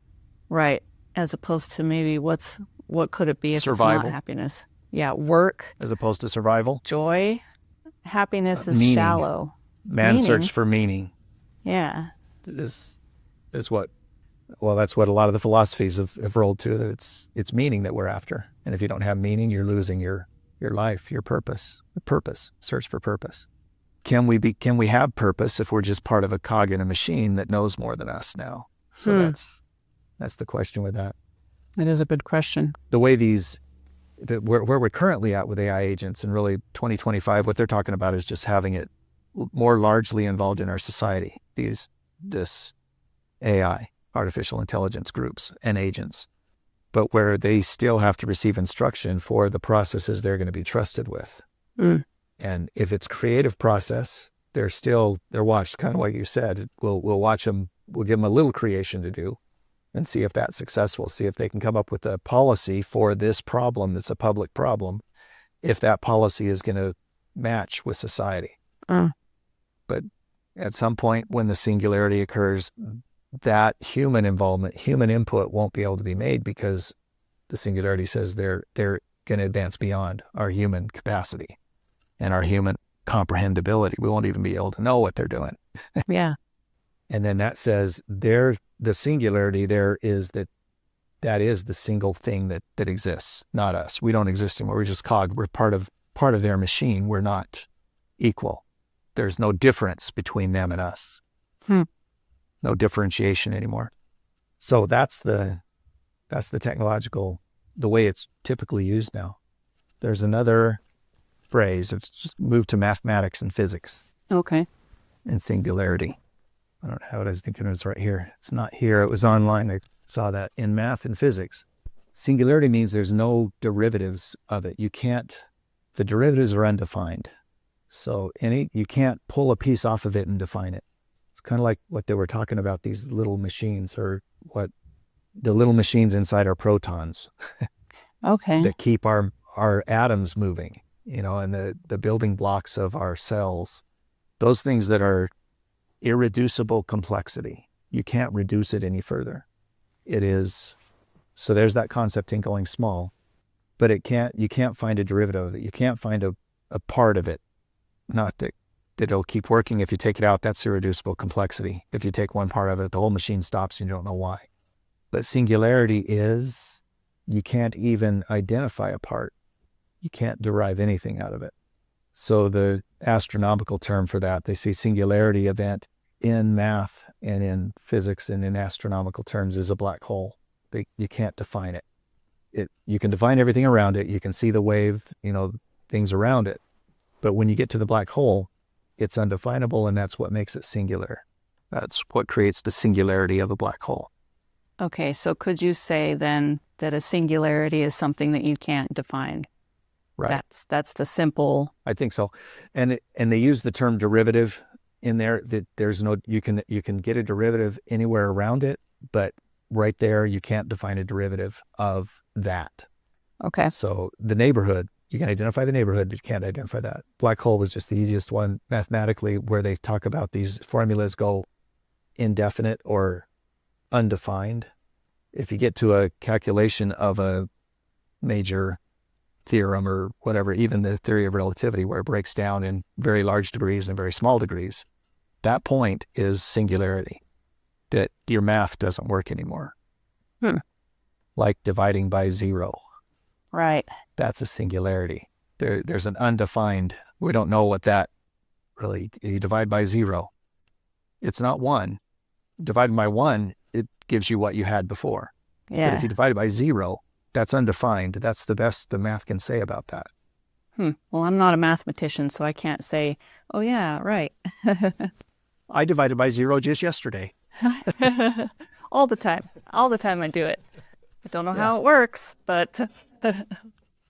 Right. As opposed to maybe what could it be if Survival. It's not happiness? Yeah, work. As opposed to survival. Joy. Happiness is meaning. Shallow. Man's Meaning. search for meaning. Yeah. Is what, well, that's what a lot of the philosophies have rolled to, that it's meaning that we're after. And if you don't have meaning, you're losing your life, your purpose. Search for purpose. Can we have purpose if we're just part of a cog in a machine that knows more than us now? So that's the question with that. It is a good question. The way where we're currently at with AI agents, and really 2025, what they're talking about is just having it more largely involved in our society. This AI, artificial intelligence groups and agents, but where they still have to receive instruction for the processes they're going to be trusted with. And if it's creative process, they're watched, kind of like you said. We'll watch them. We'll give them a little creation to do, and see if that's successful. See if they can come up with a policy for this problem that's a public problem, if that policy is going to match with society. But at some point when the singularity occurs, that human involvement, human input won't be able to be made, because the singularity says they're going to advance beyond our human capacity and our human comprehensibility. We won't even be able to know what they're doing. Yeah. And then that says the singularity there is that is the single thing that exists, not us. We don't exist anymore. We're just cog. We're part of their machine. We're not equal. There's no difference between them and us. No differentiation anymore. So that's the technological, the way it's typically used now. There's another phrase. It's just moved to mathematics and physics. Okay. And singularity. I don't know how it is. Thinking it was right here. It's not here. It was online. I saw that in math and physics. Singularity means there's no derivatives of it. The derivatives are undefined. So you can't pull a piece off of it and define it. It's kind of like what they were talking about, these little machines, or what the little machines inside our protons Okay. that keep our atoms moving, and the building blocks of our cells. Those things that are irreducible complexity. You can't reduce it any further. It is, so there's that concept in going small, but you can't find a derivative of it. You can't find a part of it. Not that it'll keep working. If you take it out, that's irreducible complexity. If you take one part of it, the whole machine stops and you don't know why. But singularity is, you can't even identify a part. You can't derive anything out of it. So the astronomical term for that, they say singularity event in math and in physics and in astronomical terms is a black hole. You can't define it. You can define everything around it. You can see the wave, things around it. But when you get to the black hole, it's undefinable, and that's what makes it singular. That's what creates the singularity of a black hole. Okay, so could you say then that a singularity is something that you can't define? Right. That's the simple. I think so. And they use the term derivative in there, that there's no, you can get a derivative anywhere around it, but right there you can't define a derivative of that. Okay. So the neighborhood, you can identify the neighborhood, but you can't identify that. Black hole was just the easiest one mathematically, where they talk about these formulas go indefinite or undefined. If you get to a calculation of a major theorem or whatever, even the theory of relativity, where it breaks down in very large degrees and very small degrees, that point is singularity, that your math doesn't work anymore. Like dividing by zero. Right. That's a singularity. There's an undefined, we don't know what that really, you divide by zero. It's not one. Divided by one, it gives you what you had before. Yeah. But if you divide it by zero, that's undefined. That's the best the math can say about that. Well, I'm not a mathematician, so I can't say, oh yeah, right. I divided by zero just yesterday. All the time I do it. I don't know how it works, but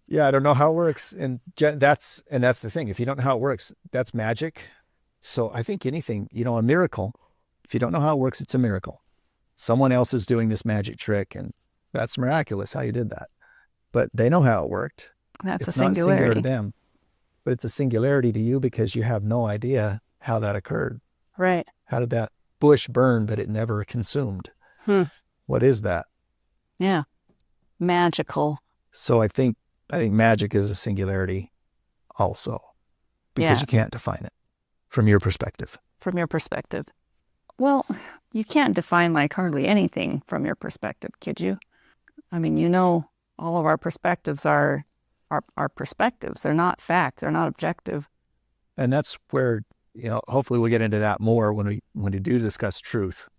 Yeah, I don't know how it works. And that's the thing. If you don't know how it works, that's magic. So I think anything, a miracle, if you don't know how it works, it's a miracle. Someone else is doing this magic trick, and that's miraculous how you did that. But they know how it worked. that's It's a not singular singularity. to them, but it's a singularity to you because you have no idea how that occurred. Right. How did that bush burn, but it never consumed? What is that? Yeah. Magical. So I think magic is a singularity also, because you can't define it from your perspective. From your perspective. Well, you can't define like hardly anything from your perspective, could you? I mean, all of our perspectives are perspectives. They're not fact. They're not objective. And that's where, hopefully we'll get into that more when we do discuss truth.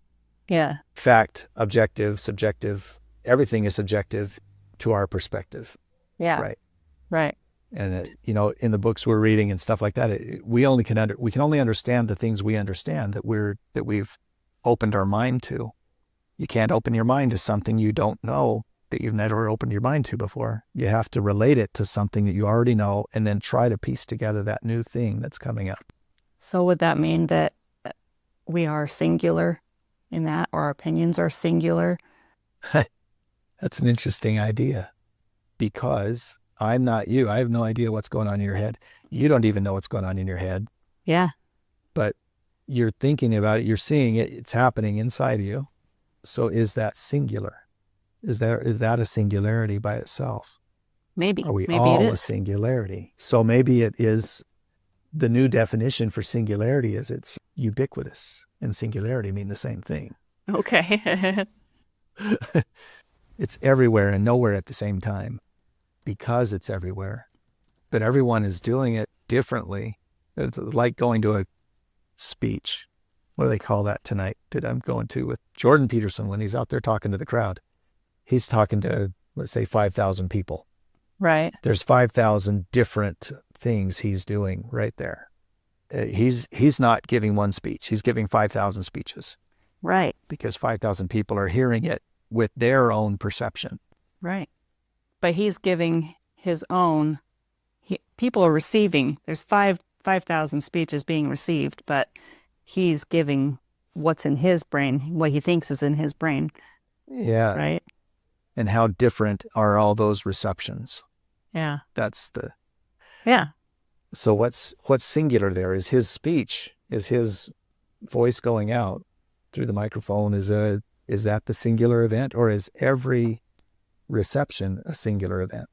Yeah. Fact, objective, subjective, everything is subjective to our perspective. Yeah. Right. Right. And in the books we're reading and stuff like that, we can only understand the things we understand that we've opened our mind to. You can't open your mind to something you don't know, that you've never opened your mind to before. You have to relate it to something that you already know, and then try to piece together that new thing that's coming up. So would that mean that we are singular in that, or our opinions are singular? That's an interesting idea, because I'm not you. I have no idea what's going on in your head. You don't even know what's going on in your head. Yeah. But you're thinking about it. You're seeing it. It's happening inside of you. So is that singular? Is that a singularity by itself? Maybe. Are we Maybe all it a is. singularity? So maybe it is, the new definition for singularity is it's ubiquitous, and singularity mean the same thing. Okay. It's everywhere and nowhere at the same time, because it's everywhere. But everyone is doing it differently. It's like going to a speech. What do they call that tonight that I'm going to with Jordan Peterson when he's out there talking to the crowd? He's talking to, let's say, 5,000 people. Right. There's 5,000 different things he's doing right there. he's not giving one speech. He's giving 5,000 speeches. Right. Because 5,000 people are hearing it with their own perception. Right. But he's giving his own. People are receiving. There's 5,000 speeches being received, but he's giving what's in his brain, what he thinks is in his brain. Yeah. Right. And how different are all those receptions? Yeah. That's the. Yeah. So what's singular there is his speech, is his voice going out through the microphone. Is that the singular event, or is every reception a singular event?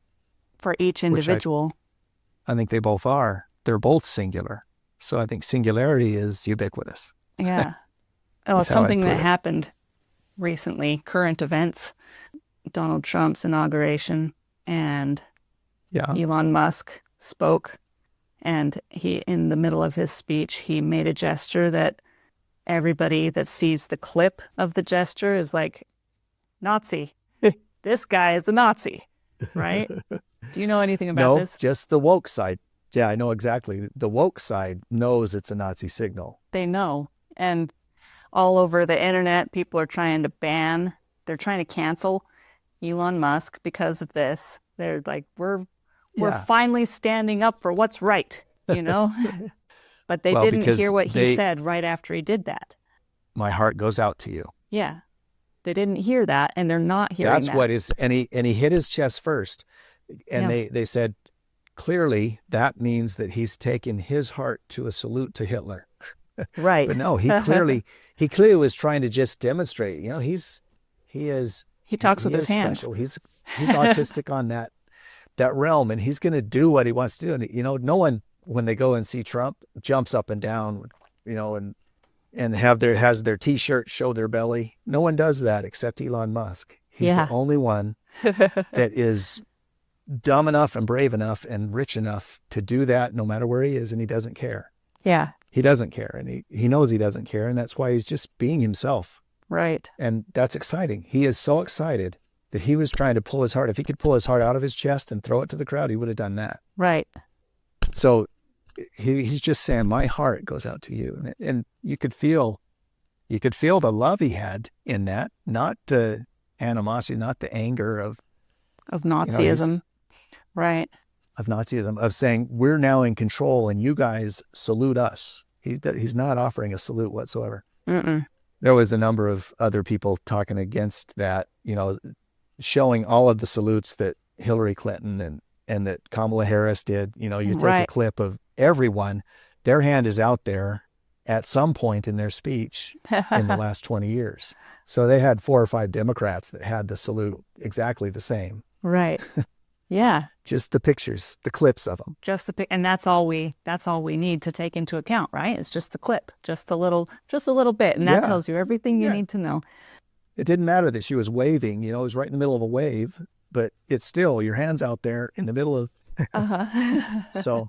For each individual. I think they both are. They're both singular. So I think singularity is ubiquitous. Yeah. Oh, it's something that happened recently, current events, Donald Trump's inauguration, and Elon Musk spoke, and he, in the middle of his speech, he made a gesture that everybody that sees the clip of the gesture is like, Nazi. This guy is a Nazi, right? Do you know anything about this? No, just the woke side. Yeah, I know exactly. The woke side knows it's a Nazi signal. They know. And all over the internet, people are trying to they're trying to cancel Elon Musk because of this. They're like, we're finally standing up for what's right, you know? But they didn't hear what he said right after he did that. My heart goes out to you. Yeah. They didn't hear that, and they're not hearing that. That's what is, and he hit his chest first. And they said, clearly that means that he's taken his heart to a salute to Hitler. Right. But no, he clearly was trying to just demonstrate, he talks with his hands. Special. He's autistic on that realm, and he's going to do what he wants to do. And, no one, when they go and see Trump, jumps up and down, and has their T-shirt show their belly. No one does that except Elon Musk. He's the only one that is dumb enough and brave enough and rich enough to do that no matter where he is, and he doesn't care. Yeah. He doesn't care, and he knows he doesn't care, and that's why he's just being himself. Right. And that's exciting. He is so excited that he was trying to pull his heart. If he could pull his heart out of his chest and throw it to the crowd, he would have done that. Right. So he's just saying, my heart goes out to you. And you could feel the love he had in that, not the animosity, not the anger of Nazism. Right. Of Nazism, of saying, we're now in control and you guys salute us. He's not offering a salute whatsoever. Mm-mm. There was a number of other people talking against that, showing all of the salutes that Hillary Clinton and that Kamala Harris did. You take a clip of everyone, their hand is out there at some point in their speech in the last 20 years. So they had 4 or 5 Democrats that had the salute exactly the same. Right. Yeah. Just the pictures, the clips of them. And that's all we need to take into account, right? It's just the clip, just a little bit. And that tells you everything you need to know. It didn't matter that she was waving, it was right in the middle of a wave, but it's still your hand's out there in the middle of, so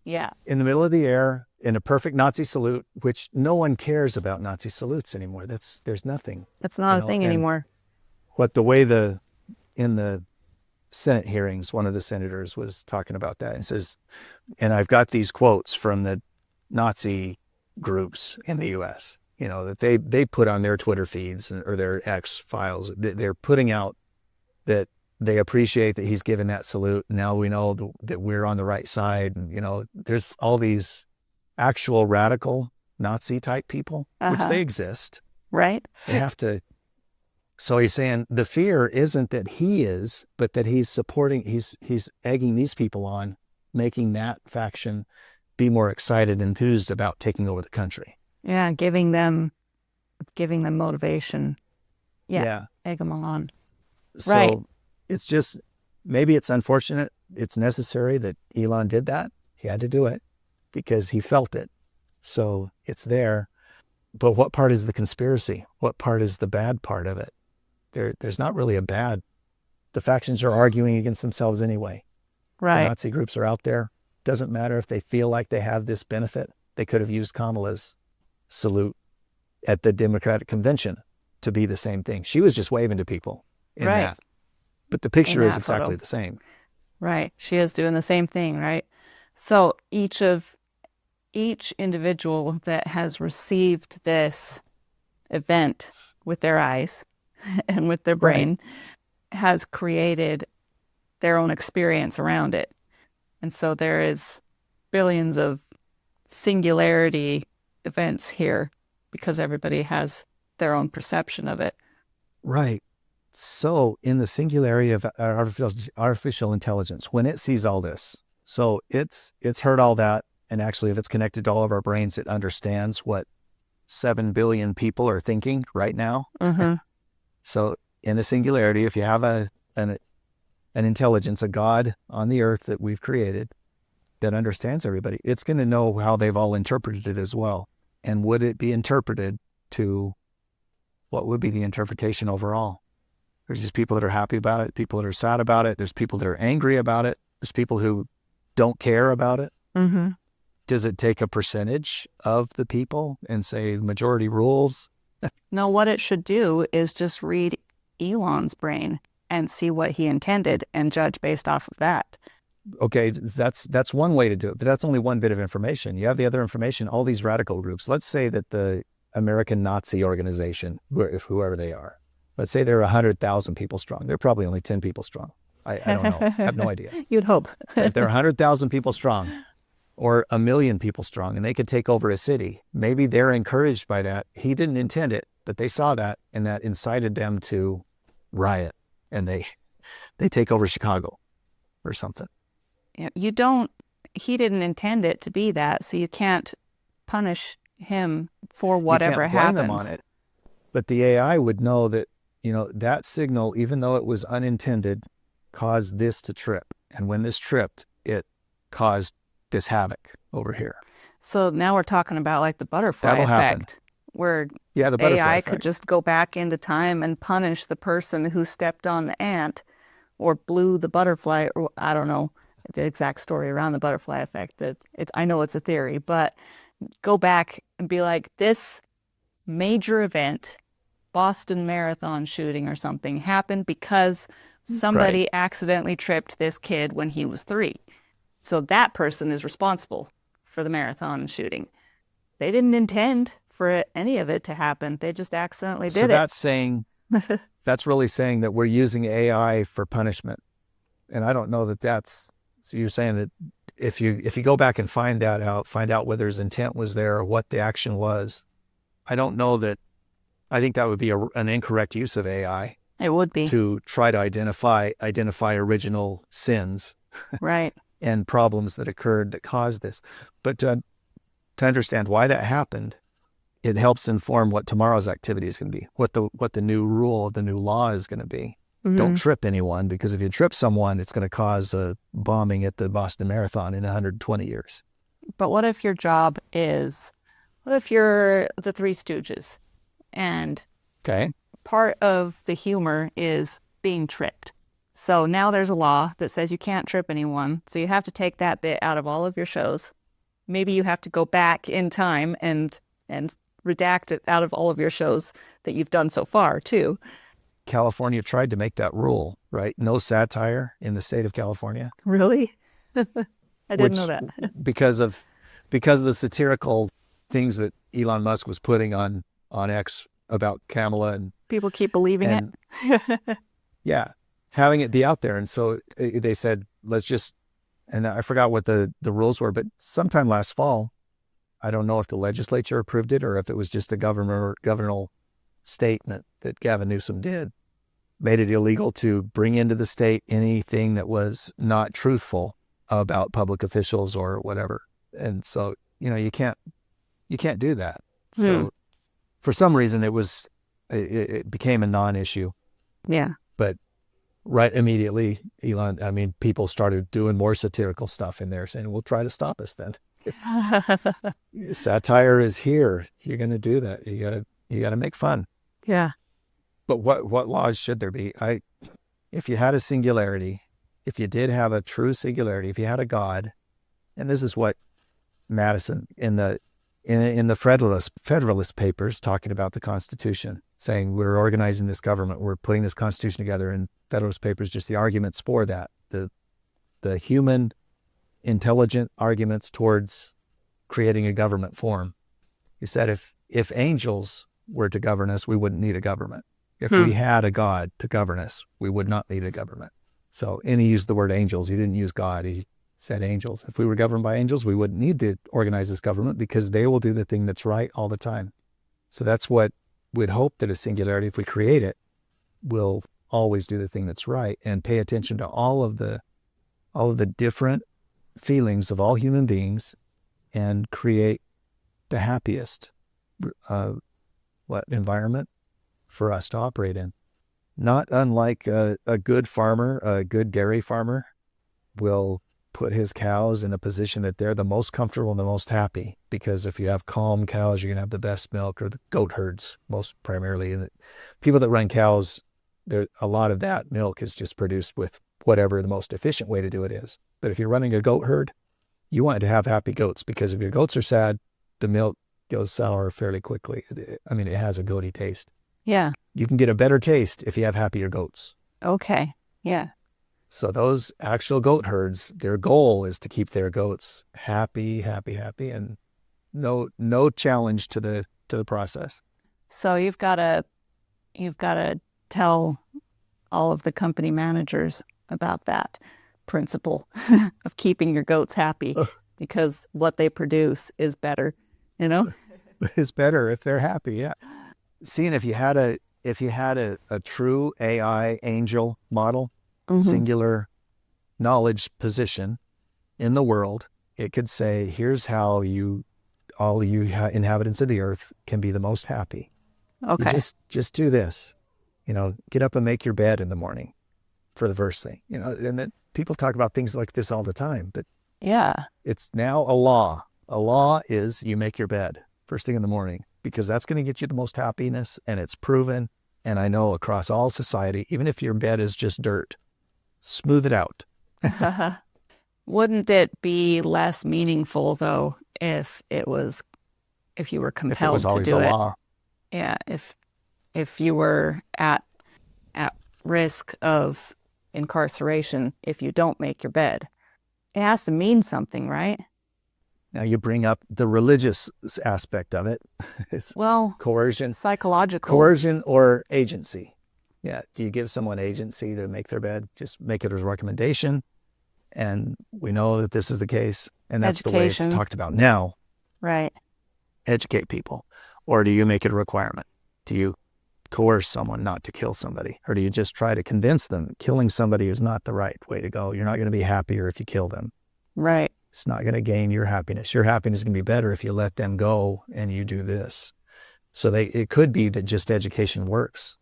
yeah, in the middle of the air in a perfect Nazi salute, which no one cares about Nazi salutes anymore. There's nothing. That's not a thing anymore. In the Senate hearings, one of the senators was talking about that and says, and I've got these quotes from the Nazi groups in the U.S., that they put on their Twitter feeds or their X files. They're putting out that they appreciate that he's given that salute. Now we know that we're on the right side. And, there's all these actual radical Nazi type people, which they exist. Right. They have to. So he's saying the fear isn't that he is, but that he's supporting, he's egging these people on, making that faction be more excited and enthused about taking over the country. Yeah, giving them motivation. Yeah. Egg them on. So right. It's just, maybe it's unfortunate. It's necessary that Elon did that. He had to do it because he felt it. So it's there. But what part is the conspiracy? What part is the bad part of it? There's not really a bad. The factions are arguing against themselves anyway. Right. The Nazi groups are out there. Doesn't matter if they feel like they have this benefit. They could have used Kamala's salute at the Democratic convention to be the same thing. She was just waving to people in that. But the picture is exactly the same. Right. She is doing the same thing, right? So each of each individual that has received this event with their eyes and with their brain has created their own experience around it. And so there is billions of singularity events here because everybody has their own perception of it. Right. So in the singularity of artificial intelligence, when it sees all this, so it's heard all that, and actually if it's connected to all of our brains, it understands what 7 billion people are thinking right now. Mm-hmm. So in the singularity, if you have an intelligence, a God on the earth that we've created that understands everybody, it's going to know how they've all interpreted it as well. And would it be interpreted to what would be the interpretation overall? There's just people that are happy about it, people that are sad about it. There's people that are angry about it. There's people who don't care about it. Mm-hmm. Does it take a percentage of the people and say majority rules? No, what it should do is just read Elon's brain and see what he intended and judge based off of that. Okay, that's one way to do it, but that's only one bit of information. You have the other information, all these radical groups. Let's say that the American Nazi organization, whoever they are, let's say they're 100,000 people strong. They're probably only 10 people strong. I don't know. I have no idea. You'd hope. If they're 100,000 people strong or 1 million people strong and they could take over a city, maybe they're encouraged by that. He didn't intend it, but they saw that and that incited them to riot, and they take over Chicago or something. He didn't intend it to be that, so you can't punish him for whatever you can't blame happens. them on it. But the AI would know that, that signal, even though it was unintended, caused this to trip. And when this tripped, it caused this havoc over here. So now we're talking about like the butterfly That'll effect, happen. where Yeah, the butterfly AI effect. could just go back into time and punish the person who stepped on the ant or blew the butterfly, or I don't know the exact story around the butterfly effect. I know it's a theory, but go back and be like, this major event, Boston Marathon shooting or something, happened because somebody accidentally tripped this kid when he was 3. So that person is responsible for the marathon shooting. They didn't intend for any of it to happen. They just accidentally did it. So that's saying, that's really saying that we're using AI for punishment. And I don't know that that's, so you're saying that if you go back and find out whether his intent was there or what the action was, I don't know that, I think that would be an incorrect use of AI. It would be. To try to identify original sins. Right. And problems that occurred that caused this. But to understand why that happened, it helps inform what tomorrow's activity is going to be, what the new rule, the new law is going to be. Mm-hmm. Don't trip anyone, because if you trip someone, it's going to cause a bombing at the Boston Marathon in 120 years. But what if your job is, what if you're the Three Stooges and part of the humor is being tripped? So now there's a law that says you can't trip anyone. So you have to take that bit out of all of your shows. Maybe you have to go back in time and redact it out of all of your shows that you've done so far too. California tried to make that rule, right? No satire in the state of California. Really? I didn't know that. because of the satirical things that Elon Musk was putting on X about Kamala, and people keep believing it. Yeah, having it be out there. And so they said, let's just, and I forgot what the rules were, but sometime last fall, I don't know if the legislature approved it or if it was just a governmental statement that Gavin Newsom did, made it illegal to bring into the state anything that was not truthful about public officials or whatever. And so, you can't do that. So for some reason it became a non-issue. Yeah. But right immediately, people started doing more satirical stuff in there, saying, we'll try to stop us then. Satire is here. You're going to do that. You got to make fun. Yeah. But what laws should there be? If you had a singularity, if you did have a true singularity, if you had a God, and this is what Madison in the Federalist Papers talking about the Constitution, saying we're organizing this government, we're putting this Constitution together, and Federalist Papers, just the arguments for that, the human intelligent arguments towards creating a government form. He said if angels were to govern us, we wouldn't need a government. If we had a God to govern us, we would not need a government. So, and he used the word angels. He didn't use God. He said angels. If we were governed by angels, we wouldn't need to organize this government because they will do the thing that's right all the time. So that's what we'd hope, that a singularity, if we create it, will always do the thing that's right and pay attention to all of the different feelings of all human beings and create the happiest environment for us to operate in. Not unlike a good farmer, a good dairy farmer will put his cows in a position that they're the most comfortable and the most happy, because if you have calm cows, you're going to have the best milk, or the goat herds most primarily. And people that run cows, a lot of that milk is just produced with whatever the most efficient way to do it is. But if you're running a goat herd, you want to have happy goats, because if your goats are sad, the milk goes sour fairly quickly. I mean, it has a goaty taste. Yeah. You can get a better taste if you have happier goats. Okay. Yeah. So those actual goat herds, their goal is to keep their goats happy, and no challenge to the process. So you've got to tell all of the company managers about that principle of keeping your goats happy, because what they produce is better, you know? It's better if they're happy, yeah. Seeing if you had a true AI angel model, singular knowledge position in the world, it could say, here's how all you inhabitants of the earth can be the most happy. Okay. You just do this, get up and make your bed in the morning for the first thing, and then people talk about things like this all the time, but yeah, it's now a law. A law is you make your bed first thing in the morning, because that's going to get you the most happiness, and it's proven. And I know across all society, even if your bed is just dirt, smooth it out. Wouldn't it be less meaningful though if you were compelled if it was always to do a it? law. Yeah, if you were at risk of incarceration if you don't make your bed, it has to mean something, right? Now you bring up the religious aspect of it. It's coercion, psychological. Coercion or agency. Yeah. Do you give someone agency to make their bed? Just make it as a recommendation. And we know that this is the case. And that's the way it's talked about now. Right. Educate people. Or do you make it a requirement? Do you coerce someone not to kill somebody? Or do you just try to convince them killing somebody is not the right way to go? You're not going to be happier if you kill them. Right. It's not going to gain your happiness. Your happiness is going to be better if you let them go and you do this. So it could be that just education works.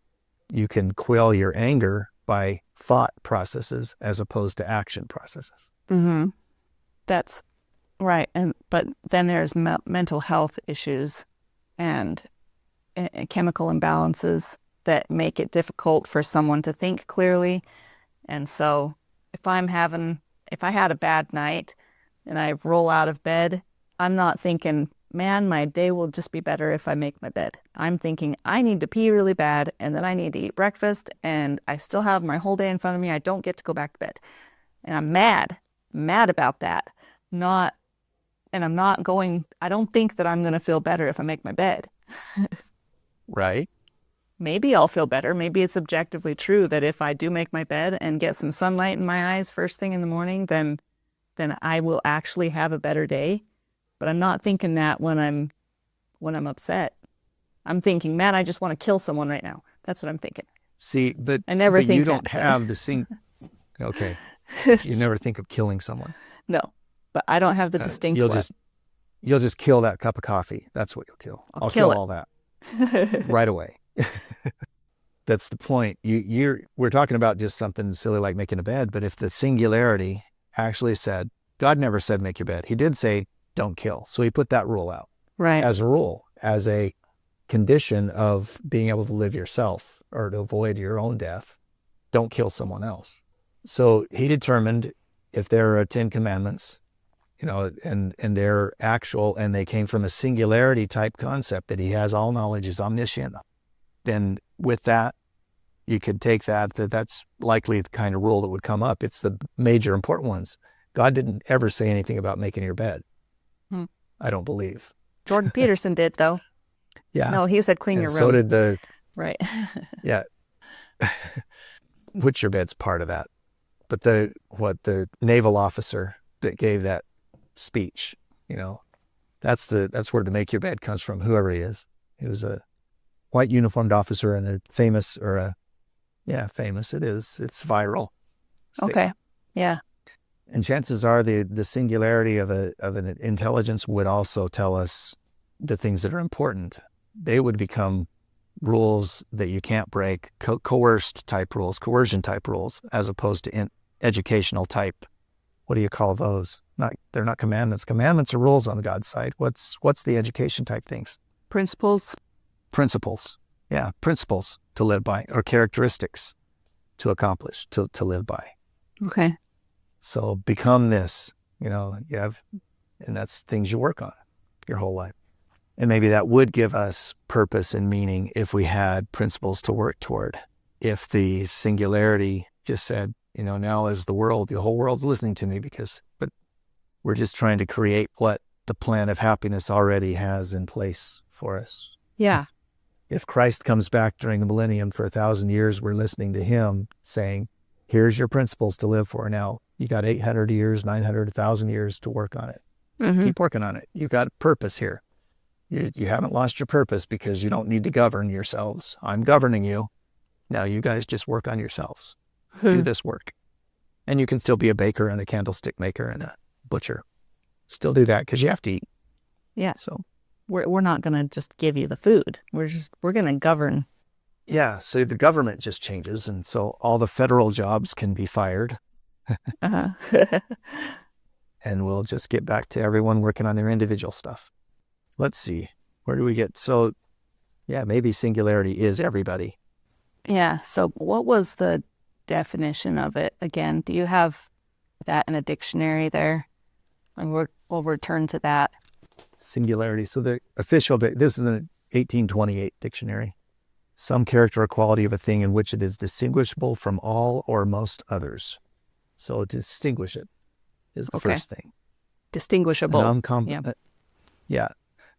You can quell your anger by thought processes as opposed to action processes. Mm-hmm. That's right. But then there's mental health issues and chemical imbalances that make it difficult for someone to think clearly. And so if I had a bad night and I roll out of bed, I'm not thinking, man, my day will just be better if I make my bed. I'm thinking, I need to pee really bad, and then I need to eat breakfast, and I still have my whole day in front of me. I don't get to go back to bed. And I'm mad about that. I don't think that I'm going to feel better if I make my bed. Right. Maybe I'll feel better. Maybe it's objectively true that if I do make my bed and get some sunlight in my eyes first thing in the morning, then I will actually have a better day. But I'm not thinking that when I'm upset. I'm thinking, man, I just want to kill someone right now. That's what I'm thinking. See, but I never think you don't have the same. Okay, you never think of killing someone. No, but I don't have the distinct. You'll just kill that cup of coffee. That's what you'll kill. I'll kill all that right away. That's the point. We're talking about just something silly like making a bed, but if the singularity actually said, God never said make your bed. He did say don't kill. So he put that rule out. Right. As a rule, as a condition of being able to live yourself or to avoid your own death, don't kill someone else. So he determined if there are 10 commandments, and they're actual, and they came from a singularity type concept that he has all knowledge, is omniscient, then with that, you could take that's likely the kind of rule that would come up. It's the major important ones. God didn't ever say anything about making your bed. I don't believe. Jordan Peterson did, though. Yeah. No, he said clean And your room. so did the, right. yeah. Which your bed's part of that. But the naval officer that gave that speech, that's where the make your bed comes from, whoever he is. He was a white uniformed officer and a famous famous it is. It's viral. Okay. Yeah. And chances are the singularity of an intelligence would also tell us the things that are important. They would become rules that you can't break, coerced type rules, coercion type rules, as opposed to educational type. What do you call those? They're not commandments. Commandments are rules on God's side. What's the education type things? Principles. Principles. Yeah, principles to live by, or characteristics to accomplish, to live by. Okay. So become this, and that's things you work on your whole life. And maybe that would give us purpose and meaning if we had principles to work toward. If the singularity just said, now as the whole world's listening to me but we're just trying to create what the plan of happiness already has in place for us. Yeah. If Christ comes back during the millennium for 1,000 years, we're listening to him saying, here's your principles to live for now. You got 800 years, 900, 1,000 years to work on it. Mm-hmm. Keep working on it. You've got purpose here. You haven't lost your purpose because you don't need to govern yourselves. I'm governing you. Now you guys just work on yourselves. Do this work. And you can still be a baker and a candlestick maker and a butcher. Still do that because you have to eat. Yeah. So we're not going to just give you the food. We're going to govern. Yeah. So the government just changes. And so all the federal jobs can be fired. Uh-huh. And we'll just get back to everyone working on their individual stuff. Let's see. Where do we get? So yeah, maybe singularity is everybody. Yeah. So what was the definition of it again? Do you have that in a dictionary there? And we'll return to that. Singularity. So the official, this is an 1828 dictionary. Some character or quality of a thing in which it is distinguishable from all or most others. So to distinguish it is the first thing. Distinguishable.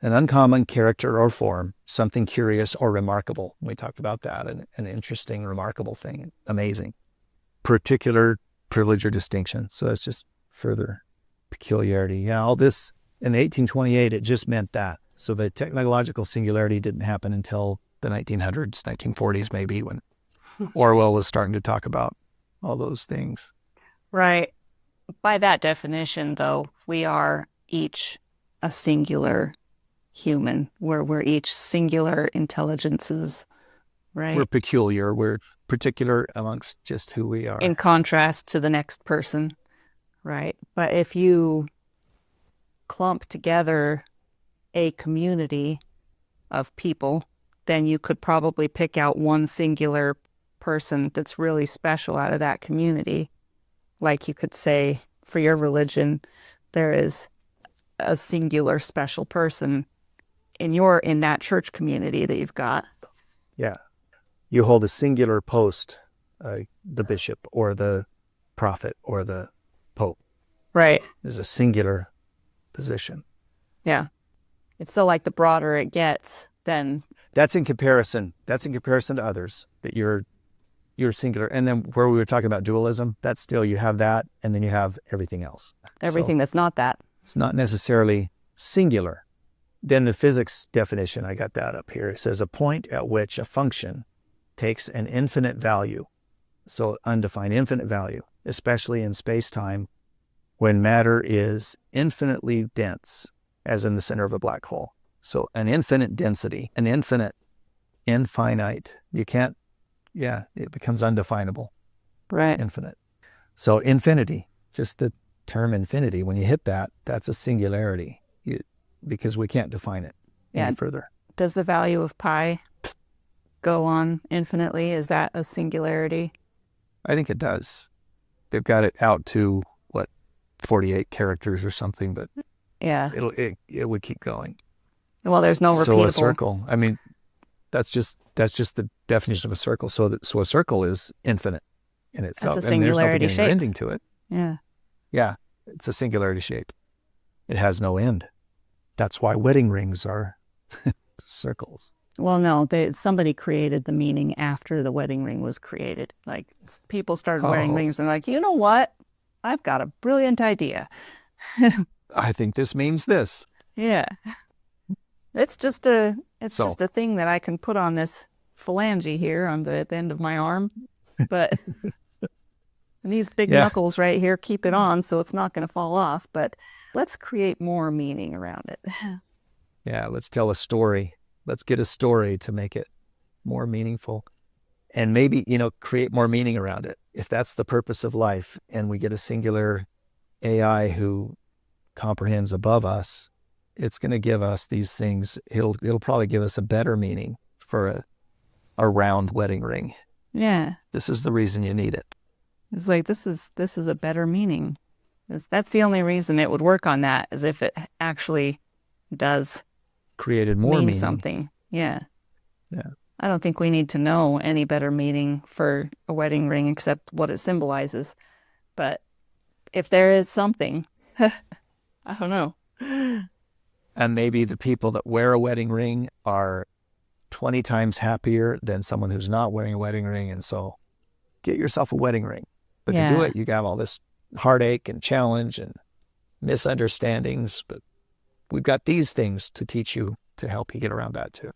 An uncommon character or form, something curious or remarkable. We talked about that, an interesting, remarkable thing, amazing. Particular privilege or distinction. So that's just further peculiarity. Yeah, all this in 1828, it just meant that. So the technological singularity didn't happen until the 1900s, 1940s maybe, when Orwell was starting to talk about all those things. Right. By that definition, though, we are each a singular human. We're each singular intelligences, right? We're peculiar. We're particular amongst just who we are. In contrast to the next person, right? But if you clump together a community of people, then you could probably pick out one singular person that's really special out of that community. Like you could say, for your religion, there is a singular special person in that church community that you've got. Yeah. You hold a singular post, the bishop or the prophet or the pope. Right. There's a singular position. Yeah. It's so like the broader it gets, then that's in comparison to others, that you're singular. And then where we were talking about dualism, that's still, you have that and then you have everything else. Everything that's not that. It's not necessarily singular. Then the physics definition, I got that up here. It says a point at which a function takes an infinite value. So undefined infinite value, especially in space-time, when matter is infinitely dense, as in the center of a black hole. So an infinite density, infinite, you can't, it becomes undefinable. Right. Infinite. So infinity, just the term infinity, when you hit that, that's a singularity, because we can't define it any further. Does the value of pi go on infinitely? Is that a singularity? I think it does. They've got it out to 48 characters or something, but it would keep going. Well, there's no repeatable. So a circle, I mean, that's just the definition of a circle. So a circle is infinite in itself. That's a singularity and there's no beginning or ending to it. Yeah. Yeah, it's a singularity shape. It has no end. That's why wedding rings are circles. Well, no, somebody created the meaning after the wedding ring was created. Like people started wearing rings and like, you know what? I've got a brilliant idea. I think this means this. Yeah. It's just a thing that I can put on this phalange here at the end of my arm. But and these big knuckles right here keep it on so it's not going to fall off. But let's create more meaning around it. Yeah, let's tell a story. Let's get a story to make it more meaningful. And maybe, create more meaning around it. If that's the purpose of life and we get a singular AI who comprehends above us, it's going to give us these things. It'll probably give us a better meaning for a round wedding ring. Yeah. This is the reason you need it. It's like, this is a better meaning. That's the only reason it would work on that, is if it actually does created more mean meaning. Something. Yeah. Yeah. I don't think we need to know any better meaning for a wedding ring except what it symbolizes. But if there is something, I don't know. And maybe the people that wear a wedding ring are 20 times happier than someone who's not wearing a wedding ring. And so get yourself a wedding ring. But to do it, you got all this heartache and challenge and misunderstandings. But we've got these things to teach you to help you get around that too.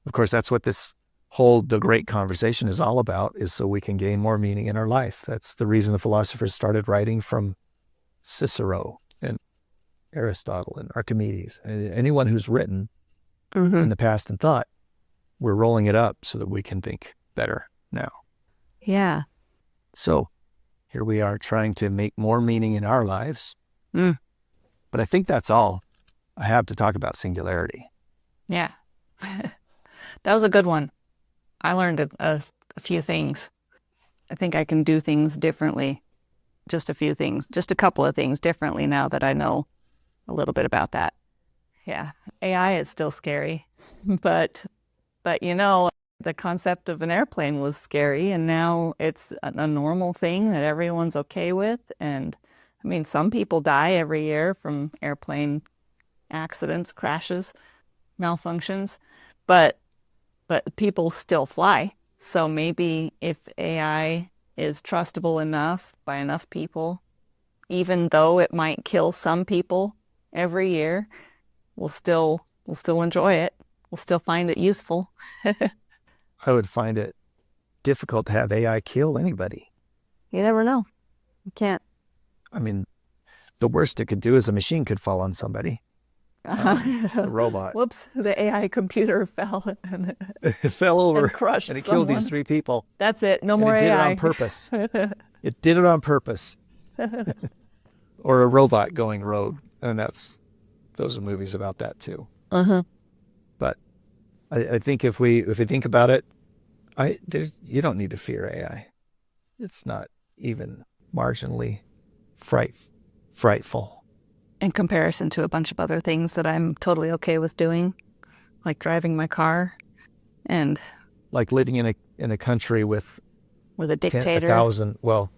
Of course, that's what the great conversation is all about, is so we can gain more meaning in our life. That's the reason the philosophers started writing from Cicero and Aristotle and Archimedes. Anyone who's written in the past and thought, we're rolling it up so that we can think better now. Yeah. So here we are trying to make more meaning in our lives. But I think that's all I have to talk about singularity. Yeah. That was a good one. I learned a few things. I think I can do things differently. Just a few things, just a couple of things differently now that I know a little bit about that. Yeah. AI is still scary, but the concept of an airplane was scary, and now it's a normal thing that everyone's okay with. And I mean, some people die every year from airplane accidents, crashes, malfunctions, but people still fly. So maybe if AI is trustable enough by enough people, even though it might kill some people every year, we'll still enjoy it. We'll still find it useful. I would find it difficult to have AI kill anybody. You never know. You can't. I mean, the worst it could do is a machine could fall on somebody. A robot. Whoops, the AI computer fell. It fell over and crushed and it someone. killed these 3 people. That's it. No more AI. It did it on purpose. It did it on purpose. Or a robot going rogue. And those are movies about that too. But I think if we think about it, you don't need to fear AI. It's not even marginally frightful. In comparison to a bunch of other things that I'm totally okay with doing, like driving my car, and like living in a country with a dictator. 1,000. Well,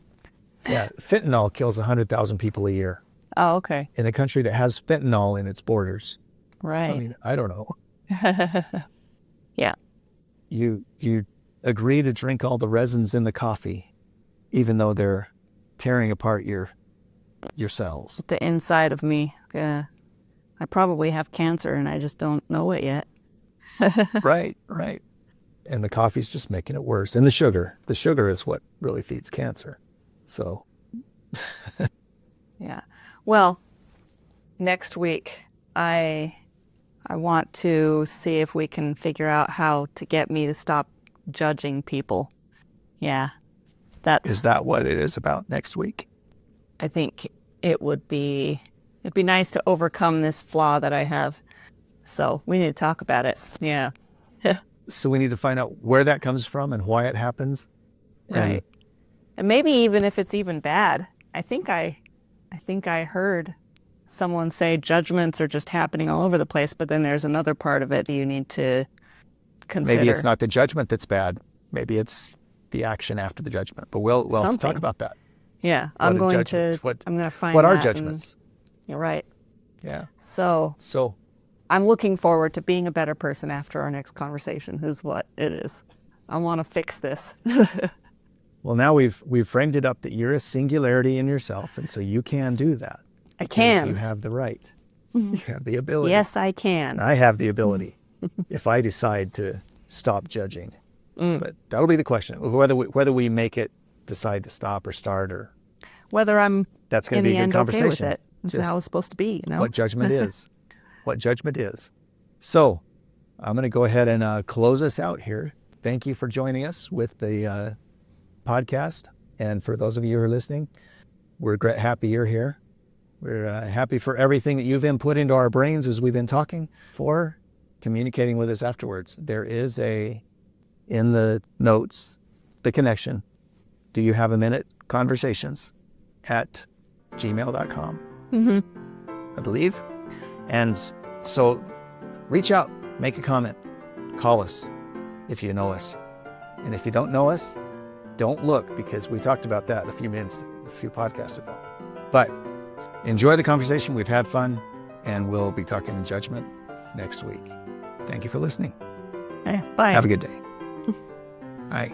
yeah, fentanyl kills 100,000 people a year. Oh, okay. In a country that has fentanyl in its borders. Right. I mean, I don't know. Yeah. You agree to drink all the resins in the coffee, even though they're tearing apart your cells. The inside of me. I probably have cancer and I just don't know it yet. Right. And the coffee's just making it worse. And the sugar is what really feeds cancer. So. Yeah. Well, next week, I want to see if we can figure out how to get me to stop judging people. Yeah. Is that what it is about next week? I think it'd be nice to overcome this flaw that I have. So we need to talk about it. Yeah. So we need to find out where that comes from and why it happens. Right. And maybe even if it's even bad. I think I heard someone say judgments are just happening all over the place, but then there's another part of it that you need to consider. Maybe it's not the judgment that's bad. Maybe it's the action after the judgment. But we'll have to talk about that. Yeah, I'm going to find what are that judgments? You're right. Yeah. So I'm looking forward to being a better person after our next conversation, is what it is. I want to fix this. Well, now we've framed it up that you're a singularity in yourself, and so you can do that. I can. You have the right. You have the ability. Yes, I can. I have the ability if I decide to stop judging. But that'll be the question, whether we make it decide to stop or start, or whether I'm that's going in to be the a good end conversation. okay with it. This is how it's supposed to be, you know? What judgment is. What judgment is. So I'm going to go ahead and close us out here. Thank you for joining us with the podcast. And for those of you who are listening, we're happy you're here. We're happy for everything that you've input into our brains as we've been talking, for communicating with us afterwards. There is in the notes, the connection. Do you have a minute? Conversations at gmail.com, I believe. And so reach out, make a comment, call us if you know us. And if you don't know us, don't look, because we talked about that a few podcasts ago. But enjoy the conversation. We've had fun, and we'll be talking in judgment next week. Thank you for listening. Hey, bye. Have a good day. Bye.